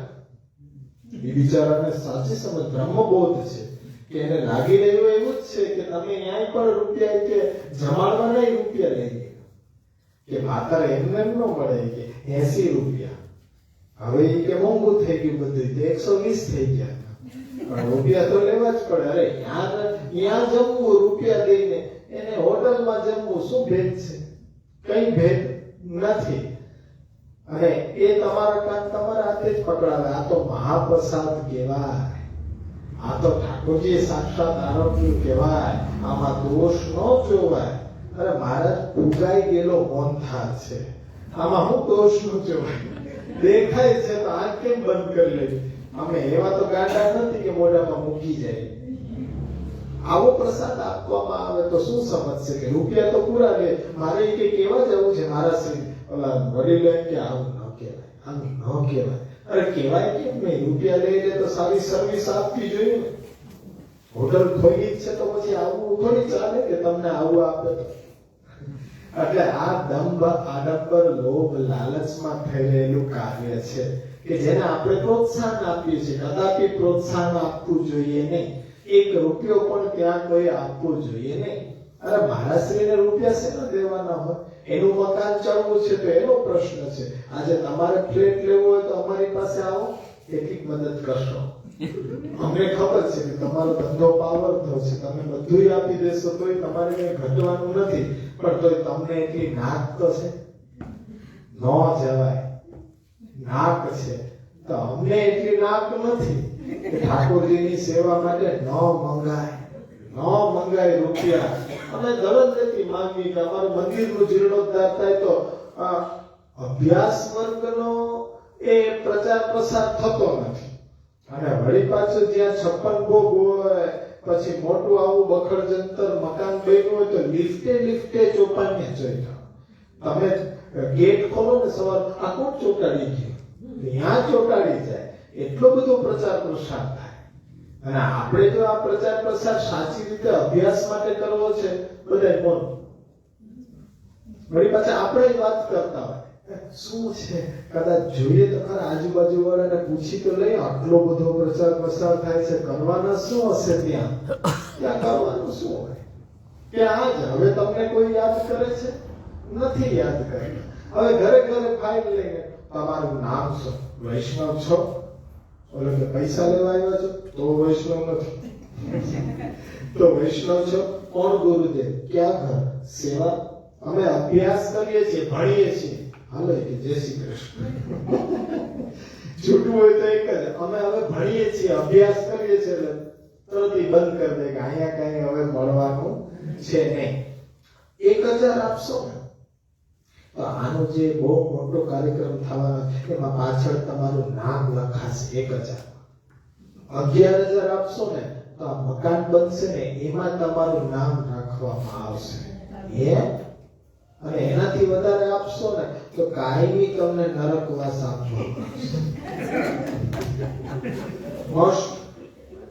એ બિચારાને સાચી સમજ બ્રહ્મબોધ છે કે એને લાગી રહ્યું એવું જ છે કે તમે ન્યાય પર રૂપિયા કે જમાડવા નહીં રૂપિયા લઈ કે ભાતર એમને એમ ન મળે કે 80 રૂપિયા. હવે એ કે મોંઘું થઈ ગયું બધું, 120 થઈ ગયા, પણ રૂપિયા તો લેવા જ પડે. અરે ત્યાં જમવું રૂપિયા દઈને, એને હોટલમાં જમવું શું ભેદ છે? કઈ ભેદ નથી. અને એ તમારા કાન તમારા હાથે જ પકડાવે. આ તો મહાપ્રસાદ કહેવાય, આ તો ઠાકોરજી સાક્ષાત આરોગ્ય કહેવાય, આમાં દોષ ન જોવાય. અરે મહારાજ ફુગાઈ ગયેલો મોહનથાળ છે, આમાં હું દોષ ન જોવાય? દેખાય છે તો આંખ કેમ બંધ કરી લેવી? અમે એવા તો ગાંડા નથી કે મોઢામાં મૂકી જાય. આવો પ્રસાદ આપવામાં આવે તો શું સમજશે કે રૂપિયા તો પૂરા લે. મારે કે કેવા જવું છે મહારાજ શ્રી ઓલા વડીલો એમ કે આવું ન કહેવાય, આમ ન કહેવાય. અરે કહેવાય કેમ નહીં, રૂપિયા લઈને તો સારી સર્વિસ આપવી જોઈએ ને. હોટલ ખોલી જ છે તો પછી આવું થોડી ચાલે કે તમને આવું આપે તો. એટલે આ દંભ આડંબર લોભ લાલચમાં થઈ રહેલું કાર્ય છે કે જેને આપણે પ્રોત્સાહન આપીએ છીએ. કદાપી પ્રોત્સાહન આપવું જોઈએ નહીં. 1 રૂપિયો પણ ત્યાં કોઈ આપવું જોઈએ નહીં. અરે મહારાષ્ટ્રીને રૂપિયા શેના દેવાના હોય? એનું મકાન ચડવું છે તો એનો પ્રશ્ન છે. આજે તમારે ફ્લેટ લેવો હોય તો અમારી પાસે આવો, કેટલીક મદદ કરશો. અમને ખબર છે કે તમારો ધંધો પાવરનો છે, તમે બધું આપી દેશો તોય તમારે કઈ ઘટવાનું નથી, પણ તોય તમને એટલી નાક તો છે, ન જવાય. નાક છે તો અમને એટલી નાક નથી કે ઠાકોરજીની સેવા માટે ન મંગાય રૂપિયા. અમે દરદ નથી માંગી કે અમારું મંદિરનું જીર્ણોદ્ધાર થાય તો અભ્યાસ વર્ગનો એ પ્રચાર પ્રસાર થતો નથી. અને વળી પાછું જ્યાં 56 ભોગ હોય, પછી મોટું આવું બખડ જંતર મકાન બન્યું હોય તો લિફ્ટે ચોપાને જોઈ. તમે ગેટ ખોલો ને સવાર આ કોણ ચોટાડી ગયું, ત્યાં ચોટાડી જાય. એટલો બધો પ્રચાર પ્રસાર થાય. અને આપણે જો આ પ્રચાર પ્રસાર સાચી રીતે અભ્યાસ માટે કરવો છે, બધા કોણ વળી પાછા આપણે જ વાત કરતા હોય શું છે, કદાચ જોઈએ તો ખરા આજુબાજુ વાળાને પૂછી તો લઈ, આટલો બધો પ્રચાર પ્રસાર થાય છે, કરવાના શું હશે? ત્યાં કરવાનું શું હોય? ત્યાં જ હવે તમને કોઈ યાદ કરે છે? નથી યાદ કરતા. હવે ઘરે ફાઇલ લઈને તમારું નામ શું? વૈષ્ણવ છો? ઓલો કે પૈસા લેવા આવ્યા છો તો વૈષ્ણવ નથી. તો વૈષ્ણવ છો? કોણ ગુરુદેવ? ક્યાં ઘર? સેવા? અમે અભ્યાસ કરીએ છીએ, ભણીએ છીએ. હાલો કે જય શ્રી કૃષ્ણ. છૂટવું હોય તો એક જ, અમે હવે ભણીએ છીએ, અભ્યાસ કરીએ છીએ, એટલે તરત બંધ કરી દે કે અહીંયા કઈ હવે મળવાનું છે નહીં. 1000 આપશો ને તો આનો જે બહુ મોટો કાર્યક્રમ થવાનો છે એમાં પાછળ તમારું નામ લખાશે 1000. 11000 આપશો ને તો આ મકાન બનશે ને એમાં તમારું નામ રાખવામાં આવશે. અને એનાથી વધારે આપશો ને તો કાયમી તમને નરકવાસ આપવામાં આવશે. મોસ્ટ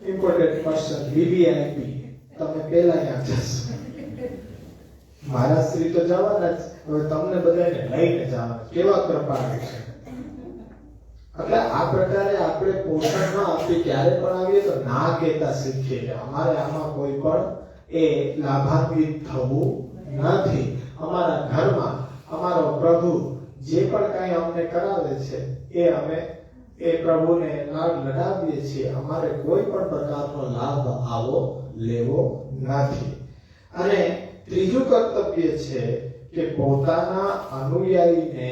ઇમ્પોર્ટન્ટ પર્સન VVIP તમે પહેલા અહીંયા જશો. મહારાજ શ્રી તો જવાના જ, હવે તમને બધાને લઈને જવાના. કેવા કૃપાળુ છે. એટલે આ પ્રકારે આપણે પોષણમાં આપણે ક્યારે પણ આવીએ તો ના કહેતા શીખીએ કે અમારે આમાં કોઈ પણ એ લાભાન્વિત થવું નથી. અમારા ઘરમાં અમારો પ્રભુ જે પણ કાંઈ અમને કરાવે છે એ અમે એ પ્રભુને લાડ લડાવીએ છીએ. અમારે કોઈ પણ પ્રકારનો લાભ આવો લેવો નથી. અને ત્રીજું કર્તવ્ય છે કે પોતાના અનુયાયીને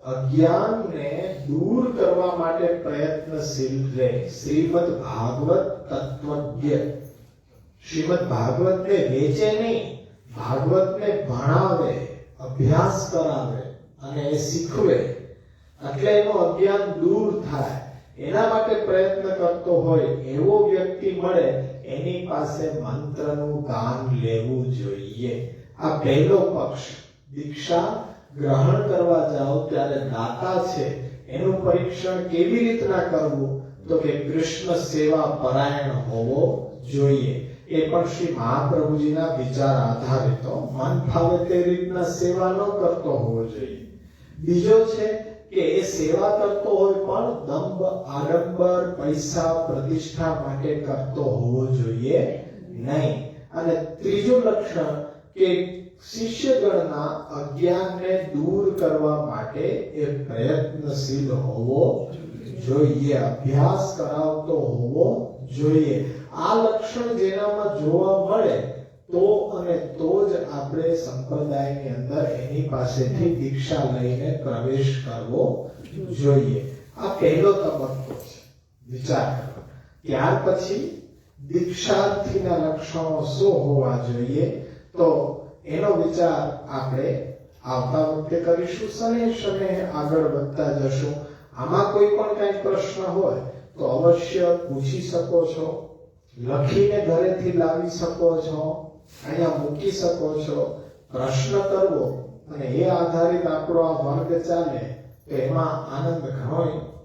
અજ્ઞાનને દૂર કરવા માટે પ્રયત્નશીલ રહે. શ્રીમદ ભાગવત તત્વજ્ઞ. શ્રીમદ ભાગવતને વેચે નહીં, ભાગવતને ભણાવે, અભ્યાસ કરાવે અને એ શીખવે, એટલે એનું અજ્ઞાન દૂર થાય. એના માટે પ્રયત્ન કરતો હોય એવો વ્યક્તિ મળે એની પાસે મંત્રનું દાન લેવું જોઈએ. આ પહેલો પક્ષ. દીક્ષા ગ્રહણ કરવા જાઓ ત્યારે દાતા છે એનું પરીક્ષણ કેવી રીતના કરવું? તો કે કૃષ્ણ સેવા પરાયણ હોવો જોઈએ. એ પણ શ્રી મહાપ્રભુજીના વિચાર આધારિત, મન ફાવે તે રીતના સેવા ન કરતો હોવો જોઈએ. બીજો છે કે એ સેવા કરતો હોય પણ દંભ આડંબર પૈસા પ્રતિષ્ઠા માટે કરતો હોવો જોઈએ નહીં. અને ત્રીજું લક્ષણ કે શિષ્યગણના અજ્ઞાનને દૂર કરવા માટે એ પ્રયત્નશીલ હોવો જોઈએ, અભ્યાસ કરાવતો હોવો જોઈએ. આ લક્ષણ જેનામાં જોવા મળે તો અને તો જ આપણે સંપ્રદાયની અંદર એની પાસેથી દીક્ષા લઈને પ્રવેશ કરવો જોઈએ. આ પહેલો તબક્કો છે વિચાર કરો. ત્યાર પછી દીક્ષાર્થીના લક્ષણો શું હોવા જોઈએ તો એનો વિચાર આપણે આવતા વખતે કરીશું. શને આગળ વધતા જશું. આમાં કોઈ પણ કઈ પ્રશ્ન હોય તો અવશ્ય પૂછી શકો છો, લખીને ઘરેથી લાવી શકો છો, અહીંયા મૂકી શકો છો. પ્રશ્ન કરવો અને એ આધારિત આપણો આ વર્ગ ચાલે તો એમાં આનંદ ઘણો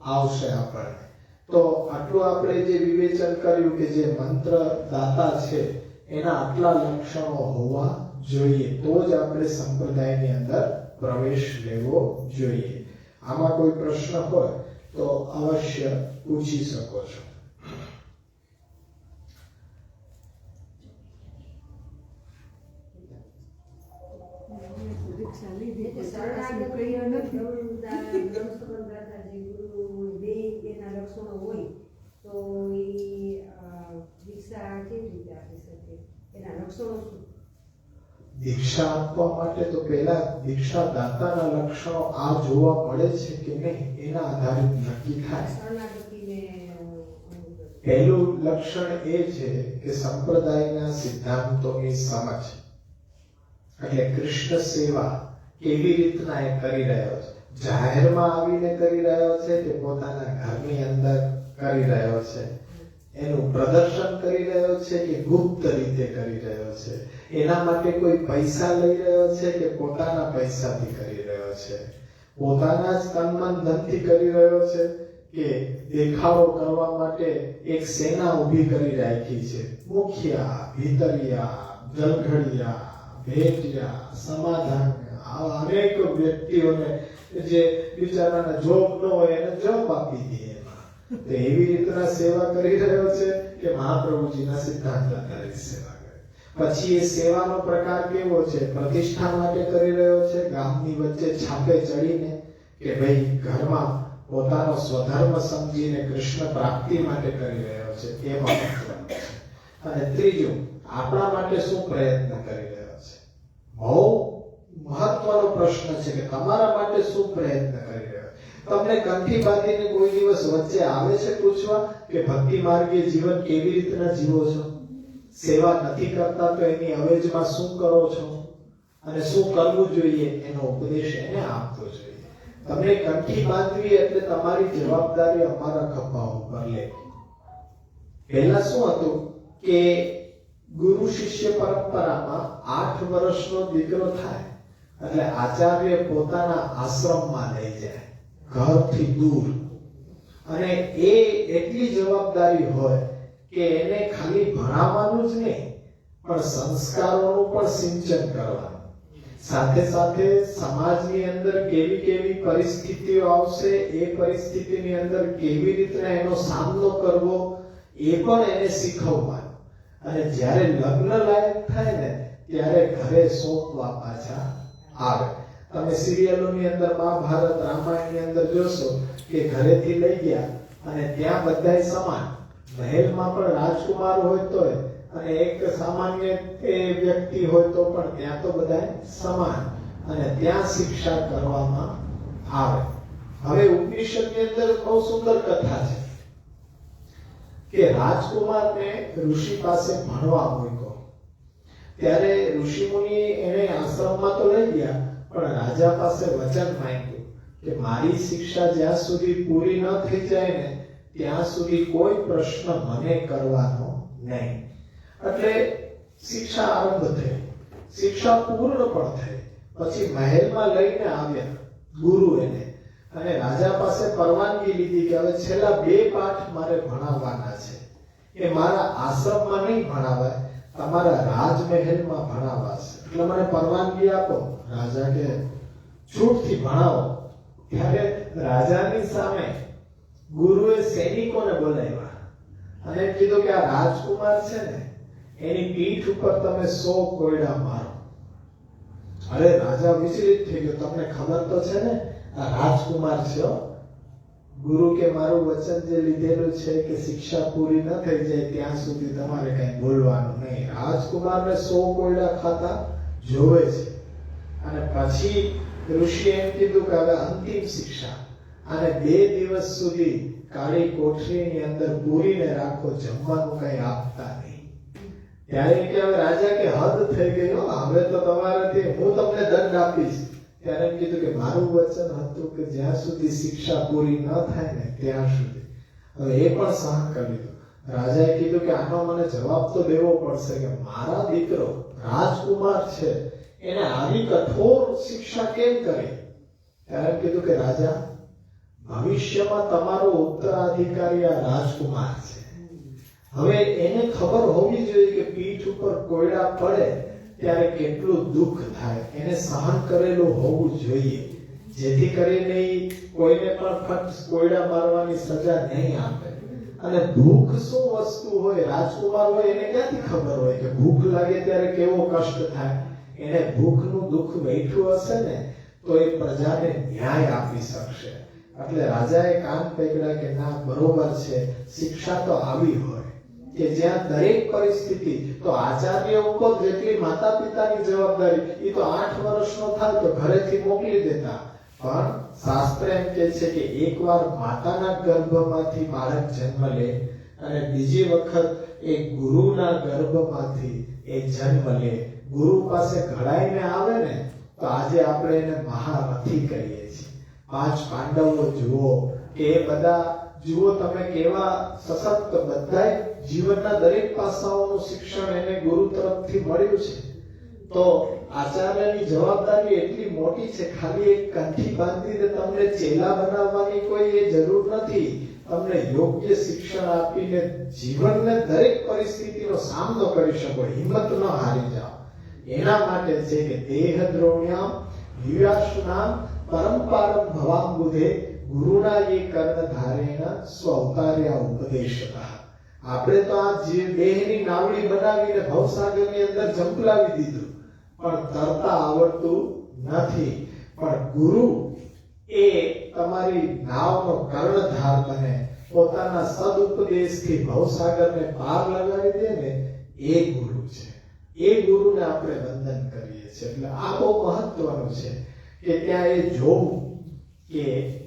આવશે આપણને. તો આટલું આપણે જે વિવેચન કર્યું કે જે મંત્ર દાતા છે એના આટલા લક્ષણો હોવા જોઈએ તો જ આપણે સંપ્રદાયની અંદર પ્રવેશ લેવો જોઈએ. આમાં કોઈ પ્રશ્ન હોય તો અવશ્ય પૂછી શકો છો. શરણાગતિ અને બ્રહ્મસંબંધતા જે ગુરુ બે એના લક્ષણો હોય તો એ દીક્ષા કેવી રીતે આપી શકે? એના લક્ષણો શું? દીક્ષા આપવા માટે તો પહેલા દીક્ષા દાતાના લક્ષણો આ જોવા મળે છે કે નહીં એના આધારિત નક્કી થાય. શરણાગતિને પહેલું લક્ષણ એ છે કે સંપ્રદાયના સિદ્ધાંતોની સમજ, એટલે કૃષ્ણ સેવા કેવી રીતના એ કરી રહ્યો છે, જાહેરમાં આવીને કરી રહ્યો છે કે પોતાના ઘરની અંદર કરી રહ્યો છે, એનું પ્રદર્શન કરી રહ્યો છે કે ગુપ્ત રીતે કરી રહ્યો છે, એના માટે કોઈ પૈસા લઈ રહ્યો છે કે પોતાના પૈસાથી કરી રહ્યો છે, પોતાના જ તન મન ધનથી કરી રહ્યો છે કે દેખાડો કરવા માટે એક સેના ઊભી કરી રાખી છે, મુખિયા, ભીતરિયા, જલઘડિયા, ભેટિયા, સમાધાન, આવા અનેક વ્યક્તિઓને જે બિચારાના જોબ ન હોય એને જોબ આપી દે. તો એવી રીતના સેવા કરી રહ્યો છે કે મહાપ્રભુજીના સિદ્ધાંત આધારિત સેવા કરે. પછી એ સેવાનો પ્રકાર કેવો છે? પ્રતિષ્ઠા માટે કરી રહ્યો છે, ગામની વચ્ચે છાપે ચડીને કે ભાઈ ઘરમાં પોતાનો સ્વધર્મ સમજીને કૃષ્ણ પ્રાપ્તિ માટે કરી રહ્યો છે એમાં મહત્વનું છે. અને ત્રીજું, આપણા માટે શું પ્રયત્ન કરી રહ્યો છે? બહુ મહત્વનો પ્રશ્ન છે કે તમારા માટે શું પ્રયત્ન કરી રહ્યો? તમને કંઠી બાંધીને કોઈ દિવસ વચ્ચે આવે છે પૂછવા કે ભક્તિ માર્ગીય જીવન કેવી રીતના જીવો છો? સેવા નથી કરતા તો એની અવેજમાં શું કરો છો અને શું કરવું જોઈએ એનો ઉપદેશ એને આપવો જોઈએ. તમને કંઠી બાંધવી એટલે તમારી જવાબદારી અમારા ખભા ઉપર લેવી. પહેલા શું હતું કે ગુરુ શિષ્ય પરંપરામાં 8 વર્ષનો દીકરો થાય એટલે આચાર્ય પોતાના આશ્રમમાં લઈ જાય, ઘરથી દૂર, અને એ એટલી જવાબદારી હોય કે એને ખાલી ભણાવવાનું જ નહીં પણ સંસ્કારોનું પણ સિંચન કરવાનું. સાથે સાથે સમાજની અંદર કેવી કેવી પરિસ્થિતિઓ આવશે, એ પરિસ્થિતિની અંદર કેવી રીતના એનો સામનો કરવો એ પણ એને શીખવવાનું. અને જ્યારે લગ્ન લાયક થાય ને ત્યારે ઘરે સોંપવા પાછા આવે. તમે સિરિયલોની અંદર મહાભારત, રામાયણની અંદર જોશો કે ઘરેથી લઈ ગયા અને ત્યાં બધાય સમાન. મહેલમાં પણ રાજકુમાર હોય તોય અને એક સામાન્ય વ્યક્તિ હોય તો પણ ત્યાં તો બધાય સમાન અને ત્યાં શિક્ષા કરવામાં આવે. હવે ઉપનિષદની અંદર બહુ સુંદર કથા છે કે રાજકુમારને ઋષિ પાસે ભણવા મૂક્યો. ત્યારે ઋષિ મુનિ એને આશ્રમમાં તો લઈ ગયા પણ રાજા પાસે વચન માંગ્યું કે મારી શિક્ષા જ્યાં સુધી પૂરી ન થઈ જાય ને ત્યાં સુધી કોઈ પ્રશ્ન મને કરવાનો નહીં. એટલે શિક્ષા આરંભ થઈ, શિક્ષા પૂર્ણ પણ થઈ. પછી મહેલમાં લઈને આવ્યા ગુરુ એને, અને રાજા પાસે પરવાનગી લીધી કે હવે છેલ્લા 2 પાઠ મારે ભણાવવાના છે, એ મારા આશ્રમમાં નહીં ભણાવાય, તમારા રાજમહેલમાં ભણાવાશે, એટલે મને પરવાનગી આપો. રાજા કે છૂટથી ભણાવો. ત્યારે રાજાની સામે ગુરુએ સૈનિકોને બોલાવ્યા અને કીધું કે આ રાજકુમાર છે ને એની પીઠ ઉપર તમે 100 કોયડા મારો. અરે રાજા વિચલિત થઈ ગયો, તમને ખબર તો છે ને આ રાજકુમાર છે. ગુરુ કે મારું વચન જે લીધેલું છે કે શિક્ષા પૂરી ન થઈ જાય ત્યાં સુધી તમારે કઈ બોલવાનું નહીં. રાજકુમારને 100 કોયડા ખાતા જોવે છે. અને પછી ઋષિએ એમ કીધું કે હવે અંતિમ શિક્ષા, અને 2 દિવસ સુધી કાળી કોઠરીની અંદર પૂરીને રાખો, જમવાનું કઈ આપતા નહીં. ત્યારે કે હવે રાજા કે હદ થઈ ગઈ, હવે તો તમારાથી હું તમને દંડ આપીશ. ત્યારે એમ કીધું કે મારું વચન હતું કે જ્યાં સુધી શિક્ષા પૂરી ન થાય ને ત્યાં સુધી. હવે એ પણ સહન કરી લીધું. રાજાએ કીધું કે આનો મને જવાબ તો દેવો પડશે કે મારા દીકરો રાજકુમાર છે એને આવી કઠોર શિક્ષા કેમ કરી. ત્યારે એમ કીધું કે રાજા, ભવિષ્યમાં તમારો ઉત્તરાધિકારી આ રાજકુમાર છે. હવે એને ખબર હોવી જોઈએ કે પીઠ ઉપર કોયડા પડે ત્યારે કેટલું દુઃખ થાય, એને સહન કરેલું હોવું જોઈએ, જેથી કરીને કોઈને પણ ફટ કોયડા મારવાની સજા નહીં આપે. અને ભૂખ શું વસ્તુ હોય, રાજકુમાર હોય એને ક્યાંથી ખબર હોય કે ભૂખ લાગે ત્યારે કેવો કષ્ટ થાય. એને ભૂખનું દુઃખ વેઠ્યું હશે ને તો એ પ્રજાને ન્યાય આપી શકશે. એટલે રાજાએ કાન પકડ્યા કે ના, બરોબર છે, શિક્ષા તો આવી હોય કે જ્યાં દરેક પરિસ્થિતિ, તો આચાર્ય ઉપર જેટલી માતા પિતાની જવાબદારી, એ તો 8 વર્ષનો થાય તો ઘરેથી મોકલી દેતા, પણ શાસ્ત્ર એમ કહે છે કે એકવાર માતાના ગર્ભમાંથી બાળક જન્મ લે અને બીજી વખત એ ગુરુના ગર્ભમાંથી એ જન્મ લે, ગુરુ પાસે ઘડાઈને આવે ને, તો આજે આપણે એને મહારથી કહીએ છીએ. 5 પાંડવો જુઓ કે એ બધા જુઓ તમે કેવા સશક્ત, બધા જીવનના દરેક પાસાઓનું શિક્ષણ એને ગુરુ તરફથી મળ્યું છે. તો આચાર્યની જવાબદારી એટલી મોટી છે, ખાલી એક કંઠી બાંધીને તમને ચેલા બનાવવાની કોઈ એ જરૂર નથી. તમને યોગ્ય શિક્ષણ આપીને જીવનને દરેક પરિસ્થિતિનો સામનો કરી શકો, હિંમત ન હારી જાઓ. એના માટે છે કે દેહ દ્રોણ્યામ વિવ્યાસનામ પરંપારમ ભવાંબુધે ગુરુના એ કર્ણધારેણ સ્વઅવતાર્યા ઉપદેશતા. આપણે તો આ દેહની નાવડી બનાવીને ભવસાગરની અંદર ઝંપલાવી દીધું, પણ તરતા આવડતું નથી. પણ ગુરુ એ તમારી નાવનો કર્ણધાર બને, પોતાના સદુપદેશથી ભવસાગરને પાર લગાવી દે ને, એ ગુરુ છે. એ ગુરુને આપણે વંદન કરીએ છીએ. એટલે આ બહુ મહત્વનું છે કે ત્યાં એ જોવું કે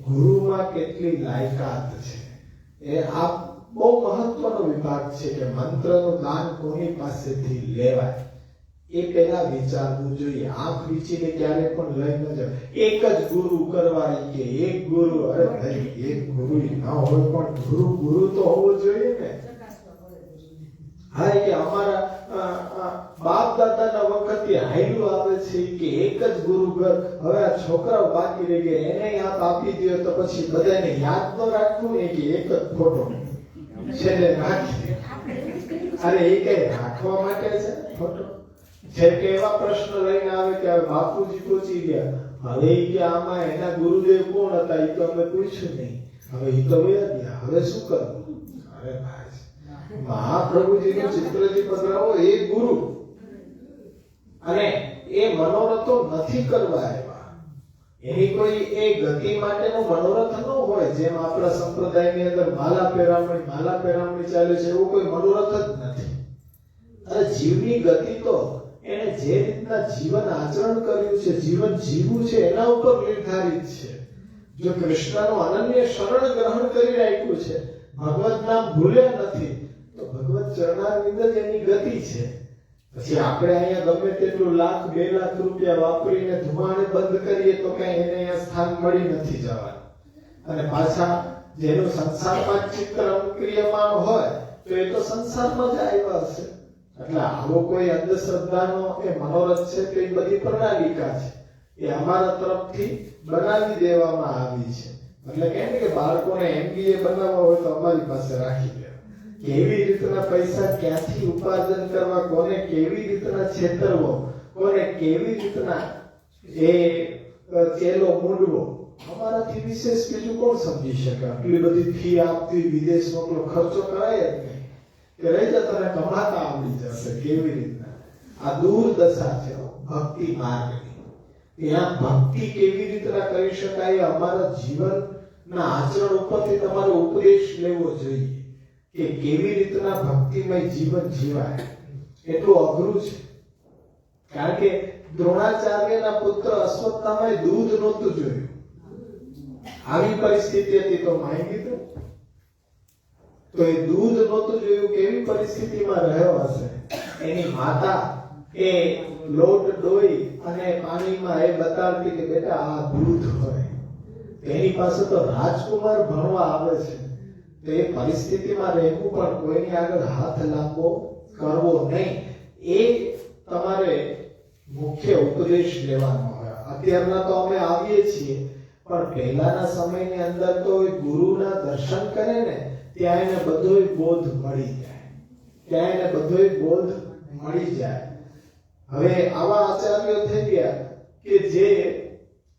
ગુરુમાં કેટલી લાયકાત છે. એ આ બહુ મહત્વનો વિભાગ છે કે મંત્રનું દાન કોની પાસેથી લેવાય એ પહેલા વિચારવું જોઈએ. આંખ વીચીને ક્યારે પણ લઈ ન જાય. એક જ ગુરુ કરવા કે એક ગુરુ, અરે ભાઈ એક ગુરુ ન હોય પણ ગુરુ તો હોવો જોઈએ ને. હા, કે અમારા બાપ દાદાના વખતે હાઈલું આવે છે કે એક જ ગુરુ ઘર. હવે આ છોકરાઓ બાકી રહી ગયા, એને આપ આપી દો તો પછી બધાને યાદ ન રાખવું ને કે એક જ ફોટો છેલ્લે રાખી. અરે એ કઈ રાખવા માટે છે ફોટો? જેમ કે એવા પ્રશ્ન લઈને આવે કે બાપુજી પહોંચી ગયા, હવે કે આમાં એના ગુરુદેવ કોણ હતા એ તો અમે પૂછ્યું નહીં, હવે એ તો વયા ગયા, હવે શું કરવું? અરે ભાઈ, મહાપ્રભુજીનું ચિત્રજી પધરાવો એ ગુરુ, અને એ મનોરથો નથી કરવા આવ્યા. એની કોઈ એ ગતિ માટેનો મનોરથ ન હોય. જેમ આપણા સંપ્રદાયની અંદર માલા પેરામણી ચાલે છે, એવું કોઈ મનોરથ જ નથી. અને જીવની ગતિ તો એને જે રીતના જીવન આચરણ કર્યું છે, જીવન જીવવું છે, એના ઉપર નિર્ધારિત છે. જો કૃષ્ણનું અનન્ય શરણ ગ્રહણ કરી રાખ્યું છે, ભગવત નામ ભૂલ્યા નથી, તો ભગવત ચરણારવિંદ જ એની ગતિ છે. પછી આપણે અહીંયા ગમે તેટલું લાખ 2 લાખ રૂપિયા વાપરીને ધુમાડે બંધ કરીએ તો કઈ એને અહીંયા સ્થાન મળી નથી જવાનું. અને પાછા જેનું સંસારમાં ચિત્ર ક્રિયમાન હોય તો એ તો સંસારમાં જ આવ્યા હશે. એટલે આવો કોઈ અંધશ્રદ્ધાનો એ મનોરથ છે તો એ બધી પ્રણાલિકા છે, એ અમારા તરફથી બનાવી દેવામાં આવી છે. એટલે કેમ કે બાળકોને MBA બનાવવા હોય તો અમારી પાસે રાખી દે. કેવી રીતના પૈસા ક્યાંથી ઉપાર્જન કરવા, કોને કેવી રીતના છેતરવો, કોને કેવી રીતના એ ચેલો મૂંડવો, અમારાથી વિશેષ બીજું કોણ સમજી શકે? આટલી બધી ફી આપતી, વિદેશ મોકલો, ખર્ચો કરાય જ નહીં કે રહી જા, તને કમાતા આવડી જશે. કેવી રીતના આ દુર્દશા છે ભક્તિ માર્ગની. ત્યાં ભક્તિ કેવી રીતના કરી શકાય અમારા જીવનના આચરણ ઉપરથી તમારો ઉપદેશ લેવો જોઈએ કે કેવી રીતના ભક્તિમય જીવન જીવાય. એટલું અઘરું છે. કારણ કે દ્રોણાચાર્યના પુત્ર અશ્વત્થામાએ દૂધ નહોતું જોયું. આવી પરિસ્થિતિ હતી તો માંગી દો. તો એ દૂધ નહોતું જોયું, કેવી પરિસ્થિતિમાં રહ્યો હશે. એની માતા એ લોટ ડોઈ અને પાણીમાં એ બતાવતી કે બેટા આ દૂધ હોય. એની પાસે તો રાજકુમાર ભણવા આવે છે. તો એ પરિસ્થિતિમાં રહેવું, પણ કોઈની આગળ હાથ લાંબો કરવો નહીં, એ તમારે મુખ્ય ઉપદેશ લેવાનો હોય. અત્યારના તો અમે આવીએ છીએ પણ પહેલાના સમયની અંદર તો એ ગુરુના દર્શન કરે ને ત્યાં એને બધોય બોધ મળી જાય. હવે આવા આચાર્યો થઈ ગયા કે જે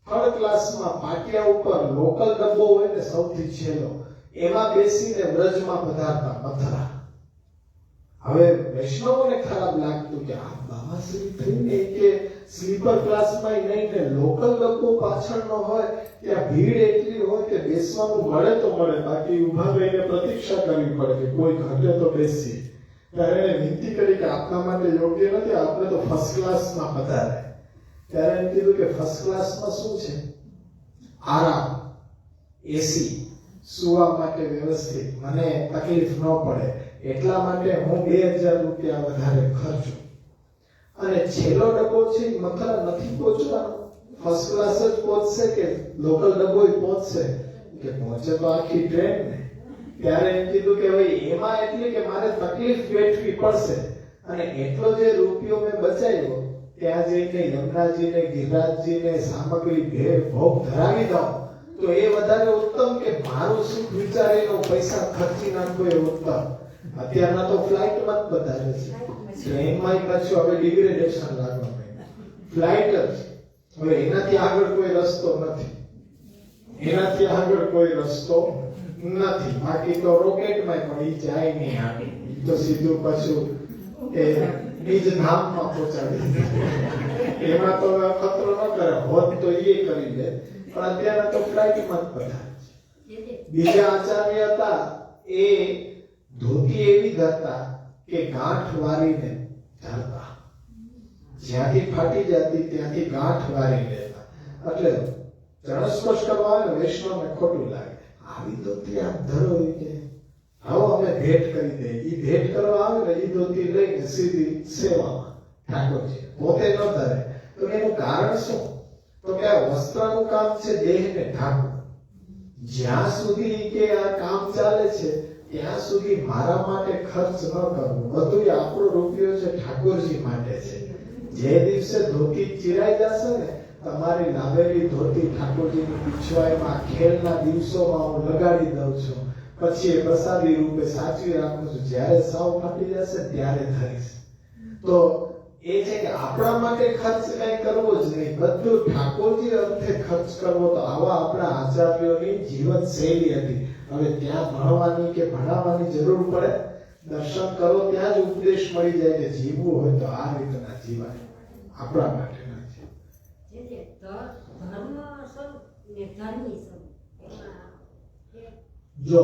થર્ડ ક્લાસમાં પાટિયા ઉપર લોકલ ડબ્બો હોય ને સૌથી છેલ્લો એમાં બેસીને વ્રજમાં પધારતા મથુરા. હવે વૈષ્ણવોને ખરાબ લાગતું કે આ બાબાશ્રી થઈને કે સ્લીપર ક્લાસમાં નહીં ને લોકલ ડબ્બો પાછળનો હોય ત્યાં ભીડ એટલી હોય કે બેસવાનું મળે તો મળે, બાકી ઊભા રહીને પ્રતીક્ષા કરવી પડે કે કોઈ ઘટે તો બેસીએ. ત્યારે એને વિનંતી કરી કે આપના માટે યોગ્ય નથી, આપણે તો ફર્સ્ટ ક્લાસમાં પધારે. ત્યારે એમ કીધું કે ફર્સ્ટ ક્લાસમાં શું છે? આરામ, એસી, સુવા માટે વ્યવસ્થિત, મને તકલીફ ન પડે, એટલા માટે હું 2000 રૂપિયા વધારે ખર્ચું. અને છેલ્લો ડબ્બો છે મથુરા નથી પહોંચવાનો, ફર્સ્ટ ક્લાસ જ પહોંચશે કે લોકલ ડબ્બો પહોંચશે? કે પહોંચે તો આખી ટ્રેન ને. ત્યારે એમ કીધું કે ભાઈ એમાં એટલી કે મારે તકલીફ વેઠવી પડશે અને એટલો જે રૂપિયો મેં બચાવ્યો ત્યાં જઈને યમુનાજીને ગિરિરાજજીને સામગ્રી ભેળ ભોગ ધરાવી દઉં તો એ વધારે ઉત્તમ કે મારું સુખ વિચારીને પૈસા ખર્ચી નાખો એ ઉત્તમ. અત્યારના તો ફ્લાઇટમાં જ બતાવે છે, ટ્રેનમાં પાછું હવે ડિગ્રેડેશન લાગવા માંડ્યું. ફ્લાઇટ જ હવે એનાથી આગળ કોઈ રસ્તો નથી, બાકી તો રોકેટમાં પણ જાય નહીં આગળ, તો સીધું પાછું એ નિજ ધામમાં પહોંચાડી દે. એમાં તો ખતરો ન કરે, હોત તો એ કરી લે, પણ અત્યારે તો ફ્લાઇટમાં જ બધા. બીજા આચાર્ય હતા એ ધોતી એવી ધરતા કે ગાંઠ વારીને ધરતા, જ્યાંથી ફાટી જતી ત્યાંથી ગાંઠ વારી લેતા. એટલે ચરણ સ્પર્શ કરવા આવે ને વૈષ્ણવને ખોટું લાગે, આવી ધોતી આમ ધરો કે આવો અમે ભેટ કરી દે. ઈ ભેટ કરવા આવે ને ઈ ધોતી લઈને સીધી સેવામાં ઠાકોરજી પોતે ન ધરે. તો એનું કારણ શું? તો કે આ વસ્ત્રનું કામ છે દેહને ઢાંકવું. જ્યાં સુધી કે આ કામ ચાલે છે ત્યાં સુધી મારા માટે ખર્ચ ન કરવો, બધું આપણો રૂપિયો છે ઠાકોરજી માટે છે. જે દિવસે ધોતી ચિરાઈ જશે ને તમારી લાવેલી ધોતી ઠાકોરજીની પીછવાઈમાં ખેલના દિવસોમાં હું લગાડી દઉં છું, પછી એ પ્રસાદી રૂપે સાચવી રાખું છું, જ્યારે સાવ ફાટી જશે ત્યારે ધરીશ. તો એ છે કે આપણા માટે ખર્ચ કઈ કરવો જ નહીં, બધું ઠાકોરજી અર્થે ખર્ચ કરવો. તો આવા આપણા આચાર્યોની જીવન શૈલી હતી. હવે ત્યાં ભણવાની કે ભણાવવાની જરૂર પડે? દર્શન કરો ત્યાં જ ઉપદેશ મળી જાય કે જીવવું હોય તો આ રીતના જીવાય, આપણા માટે નથી. જો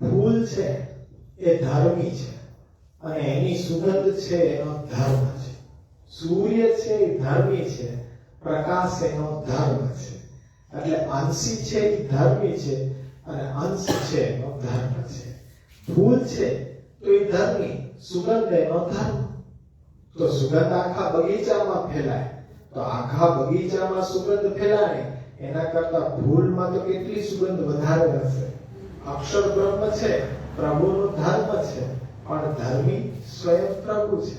ફૂલ છે એ ધર્મી છે અને એની સુગંધ છે એનો ધર્મ છે. સૂર્ય છે એ ધર્મી છે, પ્રકાશ એનો ધર્મ છે. એટલે અંશી છે એ ધર્મી છે અને અંશ છે એનો ધર્મ છે. ફૂલ છે તો એ ધર્મી, સુગંધ એનો ધર્મ. તો સુગંધ આખા બગીચામાં ફેલાય, તો આખા બગીચામાં સુગંધ ફેલાય એના કરતા ફૂલમાં તો કેટલી સુગંધ વધારે હશે. અક્ષર બ્રહ્મ છે, પ્રભુનો ધર્મ છે, પણ ધર્મી સ્વયં પ્રભુ છે.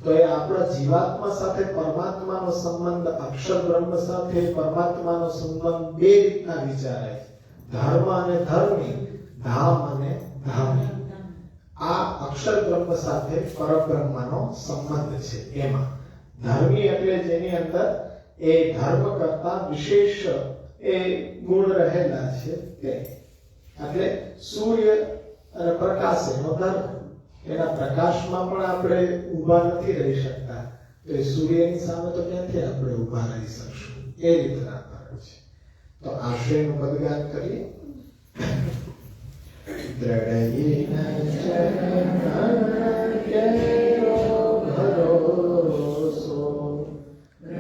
તો એ આપણા જીવાત્મા સાથે પરમાત્માનો સંબંધ, અક્ષર બ્રહ્મ સાથે પરમાત્માનો સંબંધ બે રીતના વિચારાય છે, ધર્મ અને ધર્મી, ધામ અને ધામી. આ અક્ષર બ્રહ્મ સાથે પરબ્રહ્મનો સંબંધ છે. એમાં ધર્મી એટલે જેની અંદર એ ધર્મ કરતા વિશેષ એ ગુણ રહેલા છે તે. એટલે સૂર્ય અને પ્રકાશ એનો ધર્મ. એના પ્રકાશમાં પણ આપણે ઊભા નથી રહી શકતા, તો એ સૂર્યની સામે તો ક્યાંથી આપણે ઊભા રહી શકશું? એ રીતના ફરક છે. તો આશ્રયનું પદગાન કરીએ. દ્રઢયિન ચરણ કેરો ભરોસો,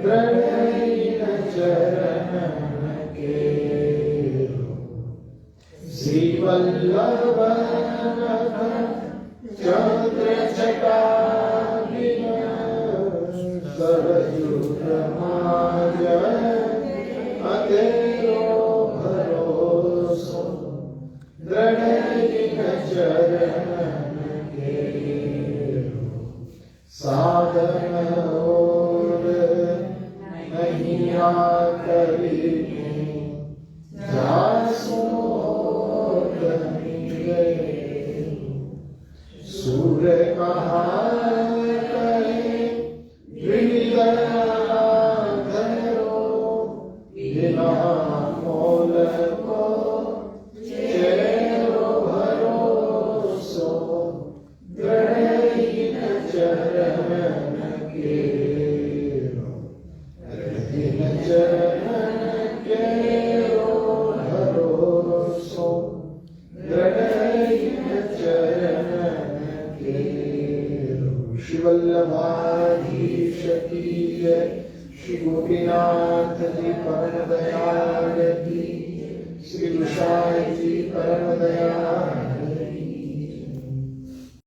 દ્રઢયિન ચરણ કેરો શ્રી વલ્લભ ચંદ્ર છટાવિન સરયુગ માજ અતેરો ભરોસો, દ્રઢયિન ચરણ કેરો સાધન ઓર નહીં આ કરી सूर्य कहाँ कहे धरो बिना मोल को चेरो भरोसो दृढ़हीन चरण केरो दृढ़हीन चरण केरो भरोसो दृढ़हीन चरण शिवल्लभाधीश कीय श्री गोपीनाथ जी परम दयाल की श्री विशाल जी परम दयाल